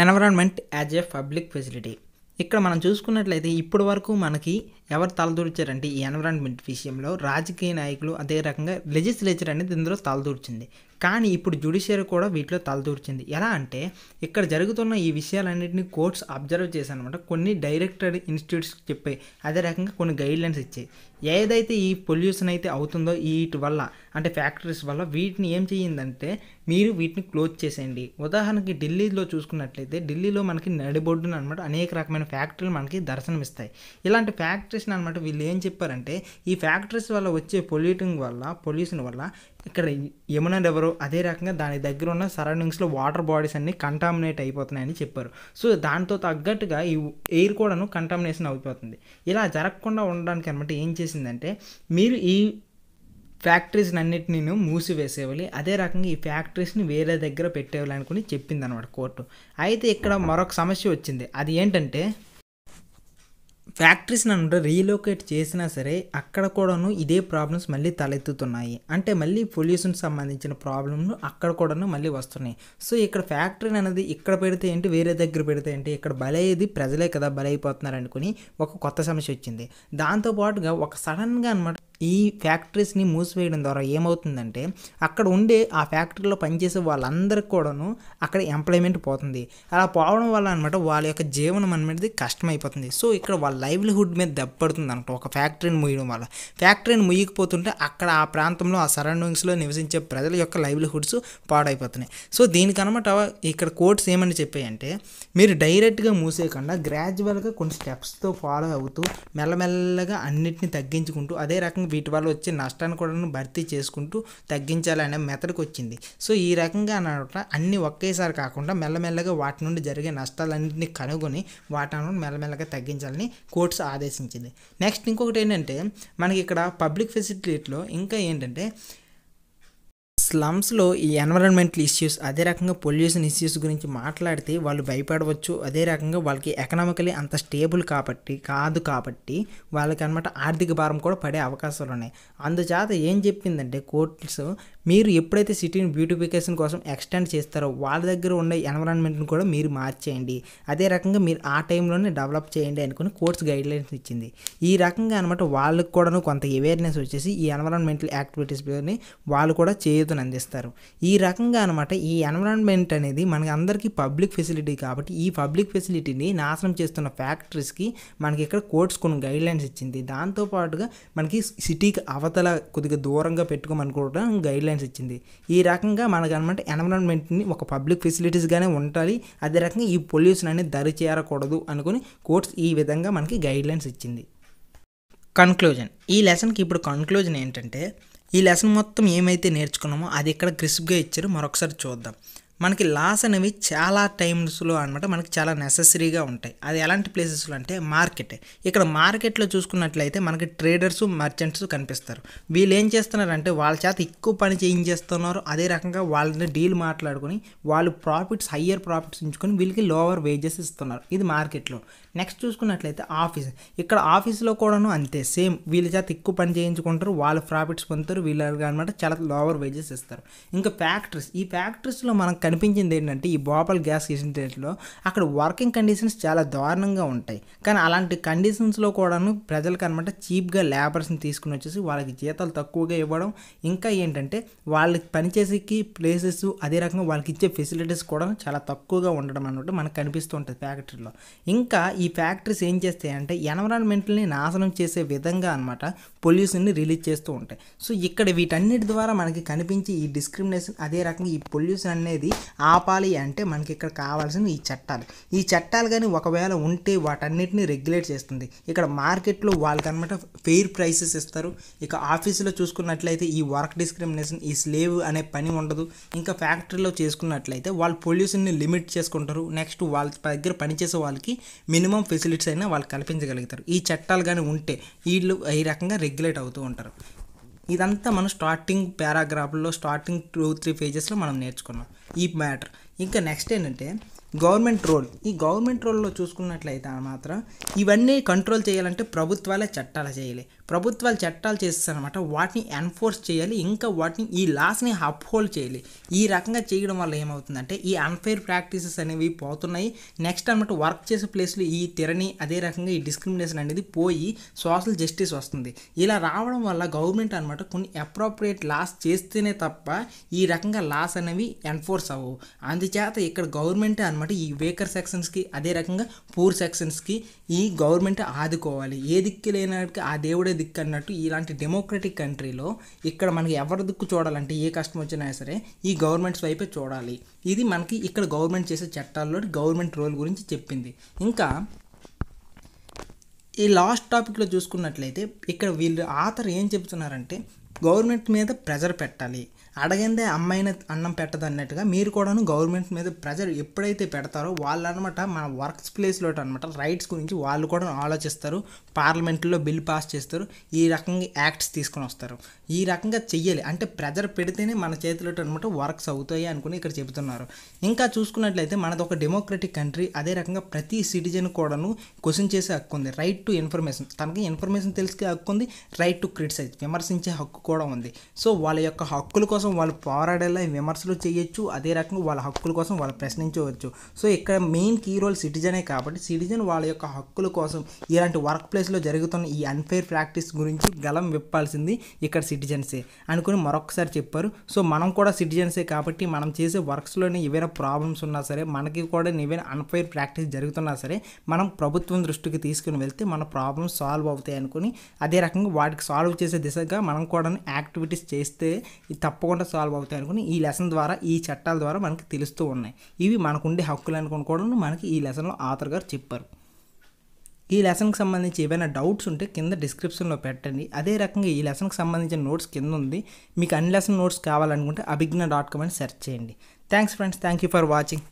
A: Environment as a public facility. ఇక్కడ మనం చూసుకున్నట్లయితే ఇప్పటి వరకు మనకి ఎవరు తలదూర్చారంటే ఈ ఎన్విరాన్మెంట్ విషయంలో రాజకీయ నాయకులు, అదే రకంగా లెజిస్లేచర్ అనేది ఇందులో తలదూర్చింది. కానీ ఇప్పుడు జ్యుడిషియరీ కూడా వీటిలో తలదూర్చింది. ఎలా అంటే ఇక్కడ జరుగుతున్న ఈ విషయాలన్నింటినీ కోర్ట్స్ అబ్జర్వ్ చేశానమాట, కొన్ని డైరెక్టెడ్ ఇన్స్టిట్యూట్స్ చెప్పాయి, అదే రకంగా కొన్ని గైడ్లైన్స్ ఇచ్చాయి. ఏదైతే ఈ పొల్యూషన్ అయితే అవుతుందో వీటి వల్ల అంటే ఫ్యాక్టరీస్ వల్ల వీటిని ఏం చేయిందంటే మీరు వీటిని క్లోజ్ చేసేయండి. ఉదాహరణకి ఢిల్లీలో చూసుకున్నట్లయితే ఢిల్లీలో మనకి నడిబొడ్డున అనమాట అనేక రకమైన ఫ్యాక్టరీలు మనకి దర్శనమిస్తాయి. ఇలాంటి ఫ్యాక్టరీస్ని అనమాట వీళ్ళు ఏం చెప్పారంటే ఈ ఫ్యాక్టరీస్ వల్ల వచ్చే పొల్యూషన్ వల్ల ఇక్కడ యమునా రివర్, అదే రకంగా దాని దగ్గర ఉన్న సరౌండింగ్స్లో వాటర్ బాడీస్ అన్నీ కంటామినేట్ అయిపోతున్నాయని చెప్పారు. సో దాంతో తగ్గట్టుగా ఈ ఎయిర్ కూడాను కంటామినేషన్ అయిపోతుంది. ఇలా జరగకుండా ఉండడానికి అనమాట ఏం చేసిందంటే మీరు ఈ ఫ్యాక్టరీస్ని అన్నిటినీ మూసివేసేవాలి, అదే రకంగా ఈ ఫ్యాక్టరీస్ని వేరే దగ్గర పెట్టేవాలి అనుకుని చెప్పింది అనమాట కోర్టు. అయితే ఇక్కడ మరొక సమస్య వచ్చింది. అది ఏంటంటే ఫ్యాక్టరీస్ని అంటే రీలొకేట్ చేసినా సరే అక్కడ కూడాను ఇదే ప్రాబ్లమ్స్ మళ్ళీ తలెత్తుతున్నాయి. అంటే మళ్ళీ పొల్యూషన్ సంబంధించిన ప్రాబ్లమ్లు అక్కడ కూడాను మళ్ళీ వస్తున్నాయి. సో ఇక్కడ ఫ్యాక్టరీని అనేది ఇక్కడ పెడితే ఏంటి, వేరే దగ్గర పెడితే ఏంటి, ఇక్కడ బలయ్యేది ప్రజలే కదా బలైపోతున్నారు అనుకుని ఒక కొత్త సమస్య వచ్చింది. దాంతోపాటుగా ఒక సడన్గా అనమాట ఈ ఫ్యాక్టరీస్ని మూసివేయడం ద్వారా ఏమవుతుందంటే అక్కడ ఉండే ఆ ఫ్యాక్టరీలో పనిచేసే వాళ్ళందరికీ కూడాను అక్కడ ఎంప్లాయ్మెంట్ పోతుంది. అలా పోవడం వల్ల అనమాట వాళ్ళ యొక్క జీవనం అనేది కష్టమైపోతుంది. సో ఇక్కడ వాళ్ళ లైవ్లీహుడ్ మీద దెబ్బపడుతుంది అనమాట ఒక ఫ్యాక్టరీని మూయడం వల్ల. ఫ్యాక్టరీని ముయ్యకపోతుంటే అక్కడ ఆ ప్రాంతంలో ఆ సరౌండింగ్స్లో నివసించే ప్రజల యొక్క లైవ్లీహుడ్స్ పాడైపోతున్నాయి. సో దీనికనమాట ఇక్కడ కోర్ట్స్ ఏమని చెప్పాయంటే మీరు డైరెక్ట్గా మూసేయకుండా గ్రాడ్యువల్గా కొన్ని స్టెప్స్తో ఫాలో అవుతూ మెల్లమెల్లగా అన్నిటిని తగ్గించుకుంటూ అదే రకంగా వీటి వల్ల వచ్చే నష్టాన్ని కూడా భర్తీ చేసుకుంటూ తగ్గించాలనే మెథడ్కి వచ్చింది. సో ఈ రకంగా అనమాట అన్నీ ఒకేసారి కాకుండా మెల్లమెల్లగా వాటి నుండి జరిగే నష్టాలన్నింటినీ కనుగొని వాటిని మెల్లమెల్లగా తగ్గించాలని కోర్ట్స్ ఆదేశించింది. నెక్స్ట్ ఇంకొకటి ఏంటంటే మనకి ఇక్కడ పబ్లిక్ ఫెసిలిటీలో ఇంకా ఏంటంటే స్లమ్స్లో ఈ ఎన్విరాన్మెంటల్ ఇష్యూస్, అదే రకంగా పొల్యూషన్ ఇష్యూస్ గురించి మాట్లాడితే వాళ్ళు భయపడవచ్చు. అదే రకంగా వాళ్ళకి ఎకనామికలీ అంత స్టేబుల్ కాబట్టి వాళ్ళకి అనమాట ఆర్థిక భారం కూడా పడే అవకాశాలు ఉన్నాయి. అందుచేత ఏం చెప్పిందంటే కోర్ట్స్ మీరు ఎప్పుడైతే సిటీని బ్యూటిఫికేషన్ కోసం ఎక్స్టెండ్ చేస్తారో వాళ్ళ దగ్గర ఉండే ఎన్విరాన్మెంట్ని కూడా మీరు మార్చేయండి, అదే రకంగా మీరు ఆ టైంలోనే డెవలప్ చేయండి అనుకుని కోర్ట్స్ గైడ్లైన్స్ ఇచ్చింది. ఈ రకంగా అనమాట వాళ్ళకి కూడాను కొంత అవేర్నెస్ వచ్చేసి ఈ ఎన్విరాన్మెంటల్ యాక్టివిటీస్ని వాళ్ళు కూడా చేయూతను అందిస్తారు. ఈ రకంగా అనమాట ఈ ఎన్విరాన్మెంట్ అనేది మనకి అందరికీ పబ్లిక్ ఫెసిలిటీ కాబట్టి ఈ పబ్లిక్ ఫెసిలిటీని నాశనం చేస్తున్న ఫ్యాక్టరీస్కి మనకి ఇక్కడ కోర్ట్స్ కొన్ని గైడ్లైన్స్ ఇచ్చింది. దాంతోపాటుగా మనకి సిటీకి అవతల కొద్దిగా దూరంగా పెట్టుకోమని కూడా గైడ్లైన్స్ ఇచ్చింది. ఈ రకంగా మనకు అనమాట ఎన్విరాన్మెంట్ని ఒక పబ్లిక్ ఫెసిలిటీస్గానే ఉండాలి, అదే రకంగా ఈ పొల్యూషన్ అనేది దరి చేరకూడదు అనుకుని కోర్ట్స్ ఈ విధంగా మనకి గైడ్లైన్స్ ఇచ్చింది. కన్క్లూజన్, ఈ లెసన్కి ఇప్పుడు కన్క్లూజన్ ఏంటంటే ఈ లెసన్ మొత్తం ఏమైతే నేర్చుకున్నామో అది ఇక్కడ క్రిస్ప్గా ఇచ్చారు, మరొకసారి చూద్దాం. మనకి లాస్ అనేవి చాలా టైమ్స్లో అనమాట మనకి చాలా నెససరీగా ఉంటాయి. అది ఎలాంటి ప్లేసెస్లో అంటే మార్కెట్. ఇక్కడ మార్కెట్లో చూసుకున్నట్లయితే మనకి ట్రేడర్స్ మర్చెంట్స్ కనిపిస్తారు. వీళ్ళు ఏం చేస్తున్నారంటే వాళ్ళ చేత ఎక్కువ పని చేయించేస్తున్నారు, అదే రకంగా వాళ్ళని డీల్ మాట్లాడుకొని వాళ్ళు హయ్యర్ ప్రాఫిట్స్ ఉంచుకొని వీళ్ళకి లోవర్ వేజెస్ ఇస్తున్నారు. ఇది మార్కెట్లో. నెక్స్ట్ చూసుకున్నట్లయితే ఆఫీస్. ఇక్కడ ఆఫీస్లో కూడాను అంతే, సేమ్ వీళ్ళ చేత ఎక్కువ పని చేయించుకుంటారు, వాళ్ళు ప్రాఫిట్స్ పొందుతారు, వీళ్ళకి అనమాట చాలా లోవర్ వేజెస్ ఇస్తారు. ఇంకా ఫ్యాక్టరీస్. ఈ ఫ్యాక్టరీస్లో మనకు కనిపించింది ఏంటంటే ఈ భోపాల్ గ్యాస్ ఇన్సిడెంట్లో అక్కడ వర్కింగ్ కండిషన్స్ చాలా దారుణంగా ఉంటాయి. కానీ అలాంటి కండిషన్స్లో కూడాను ప్రజలకు అనమాట చీప్గా లేబర్స్ని తీసుకుని వచ్చేసి వాళ్ళకి జీతాలు తక్కువగా ఇవ్వడం, ఇంకా ఏంటంటే వాళ్ళకి పనిచేసేకి ప్లేసెస్, అదే రకంగా వాళ్ళకి ఇచ్చే ఫెసిలిటీస్ కూడా చాలా తక్కువగా ఉండడం అన్నట్టు మనకు కనిపిస్తూ ఉంటుంది ఫ్యాక్టరీలో. ఇంకా ఈ ఫ్యాక్టరీస్ ఏం చేస్తాయంటే ఎన్విరాన్మెంట్ని నాశనం చేసే విధంగా అనమాట పొల్యూషన్ని రిలీజ్ చేస్తూ ఉంటాయి. సో ఇక్కడ వీటన్నిటి ద్వారా మనకి కనిపించి ఈ డిస్క్రిమినేషన్, అదే రకంగా ఈ పొల్యూషన్ అనేది ఆపాలి అంటే మనకి ఇక్కడ కావాల్సిన ఈ చట్టాలు కానీ ఒకవేళ ఉంటే వాటన్నిటిని రెగ్యులేట్ చేస్తుంది. ఇక్కడ మార్కెట్లో వాళ్ళకనమాట ఫెయిర్ ప్రైసెస్ ఇస్తారు. ఇక ఆఫీసులో చూసుకున్నట్లయితే ఈ వర్క్ డిస్క్రిమినేషన్, ఈ స్లేవ్ అనే పని ఉండదు. ఇంకా ఫ్యాక్టరీలో చేసుకున్నట్లయితే వాళ్ళు పొల్యూషన్ని లిమిట్ చేసుకుంటారు. నెక్స్ట్ వాళ్ళ దగ్గర పనిచేసే వాళ్ళకి మినిమం ఫెసిలిటీస్ అయినా వాళ్ళు కల్పించగలుగుతారు. ఈ చట్టాలు కానీ ఉంటే వీళ్ళు ఈ రకంగా రెగ్యులేట్ అవుతూ ఉంటారు. ఇదంతా మనం స్టార్టింగ్ పారాగ్రాఫ్లో స్టార్టింగ్ 2-3 పేజెస్లో మనం నేర్చుకున్నాం ఈ మ్యాటర్. ఇంకా నెక్స్ట్ ఏంటంటే గవర్నమెంట్ రోల్. ఈ గవర్నమెంట్ రోల్లో చూసుకున్నట్లయితే మాత్రం ఇవన్నీ కంట్రోల్ చేయాలంటే ప్రభుత్వాలే చట్టాలు చేయాలి. ప్రభుత్వాలు చట్టాలు చేస్తారనమాట, వాటిని ఎన్ఫోర్స్ చేయాలి, ఇంకా వాటిని ఈ లాస్ని అప్హోల్డ్ చేయాలి. ఈ రకంగా చేయడం వల్ల ఏమవుతుందంటే ఈ అన్ఫెయిర్ ప్రాక్టీసెస్ అనేవి పోతున్నాయి. నెక్స్ట్ అనమాట వర్క్ చేసే ప్లేస్లో ఈ తిరని, అదే రకంగా ఈ డిస్క్రిమినేషన్ అనేది పోయి సోషల్ జస్టిస్ వస్తుంది. ఇలా రావడం వల్ల గవర్నమెంట్ అనమాట కొన్ని అప్రోప్రియేట్ లాస్ చేస్తేనే తప్ప ఈ రకంగా లాస్ అనేవి ఎన్ఫోర్స్ అవ్వవు. అందుచేత ఇక్కడ గవర్నమెంట్ అనమాట ఈ వేకర్ సెక్షన్స్కి, అదే రకంగా పూర్ సెక్షన్స్కి ఈ గవర్నమెంట్ ఆదుకోవాలి. ఏ దిక్కు లేనట్టుగా ఆ దేవుడే దిక్కు అన్నట్టు ఇలాంటి డెమోక్రటిక్ కంట్రీలో ఇక్కడ మనకి ఎవరి దిక్కు చూడాలంటే ఏ కష్టం వచ్చినా సరే ఈ గవర్నమెంట్స్ వైపే చూడాలి. ఇది మనకి ఇక్కడ గవర్నమెంట్ చేసే చట్టాల్లో గవర్నమెంట్ రోల్ గురించి చెప్పింది. ఇంకా ఈ లాస్ట్ టాపిక్లో చూసుకున్నట్లయితే ఇక్కడ వీళ్ళు ఆథర్ ఏం చెప్తున్నారంటే గవర్నమెంట్ మీద ప్రెజర్ పెట్టాలి, అడగందే అమ్మాయిని అన్నం పెట్టదు అన్నట్టుగా మీరు కూడాను గవర్నమెంట్ మీద ప్రెజర్ ఎప్పుడైతే పెడతారో వాళ్ళు అనమాట మన వర్క్స్ ప్లేస్లో అనమాట రైట్స్ గురించి వాళ్ళు కూడా ఆలోచిస్తారు, పార్లమెంట్లో బిల్ పాస్ చేస్తారు, ఈ రకంగా యాక్ట్స్ తీసుకొని వస్తారు. ఈ రకంగా చెయ్యాలి అంటే ప్రెజర్ పెడితేనే మన చేతిలో అనమాట వర్క్స్ అవుతాయి అనుకుని ఇక్కడ చెబుతున్నారు. ఇంకా చూసుకున్నట్లయితే మనది ఒక డెమోక్రటిక్ కంట్రీ, అదే రకంగా ప్రతి సిటిజన్ కూడాను క్వశ్చన్ చేసే హక్కు ఉంది. రైట్ టు ఇన్ఫర్మేషన్, తనకి ఇన్ఫర్మేషన్ తెలిసే హక్కు ఉంది. రైట్ టు క్రిటిసైజ్, విమర్శించే హక్కు కూడా ఉంది. సో వాళ్ళ యొక్క హక్కుల కోసం వాళ్ళు పోరాడేలా విమర్శలు చేయొచ్చు, అదే రకంగా వాళ్ళ హక్కుల కోసం వాళ్ళు ప్రశ్నించవచ్చు. సో ఇక్కడ మెయిన్ కీ రోల్ సిటిజనే కాబట్టి సిటిజన్ వాళ్ళ యొక్క హక్కుల కోసం ఇలాంటి వర్క్ ప్లేస్లో జరుగుతున్న ఈ అన్ఫెయిర్ ప్రాక్టీస్ గురించి గలం విప్పాల్సింది ఇక్కడ సిటిజన్సే అనుకుని మరొకసారి చెప్పారు. సో మనం కూడా సిటిజన్సే కాబట్టి మనం చేసే వర్క్స్లోనే ఏవైనా ప్రాబ్లమ్స్ ఉన్నా సరే, మనకి కూడా ఏవైనా అన్ఫెయిర్ ప్రాక్టీస్ జరుగుతున్నా సరే మనం ప్రభుత్వం దృష్టికి తీసుకుని వెళ్తే మన ప్రాబ్లమ్స్ సాల్వ్ అవుతాయి అనుకుని, అదే రకంగా వాటికి సాల్వ్ చేసే దిశగా మనం కూడా యాక్టివిటీస్ చేస్తే ఇది తప్పకుండా సాల్వ్ అవుతాయి అనుకుని ఈ లెసన్ ద్వారా ఈ చట్టాల ద్వారా మనకి తెలుస్తూ ఉన్నాయి. ఇవి మనకుండే హక్కులు అనుకుని కూడా మనకి ఈ లెసన్లో ఆథర్ గారు చెప్పారు. ఈ లెసన్కి సంబంధించి ఏవైనా డౌట్స్ ఉంటే కింద డిస్క్రిప్షన్లో పెట్టండి. అదే రకంగా ఈ లెసన్కి సంబంధించిన నోట్స్ కింద ఉంది. మీకు అన్ని లెసన్ నోట్స్ కావాలనుకుంటే abhigna.com అని సెర్చ్ చేయండి. Thanks friends, thank you for watching.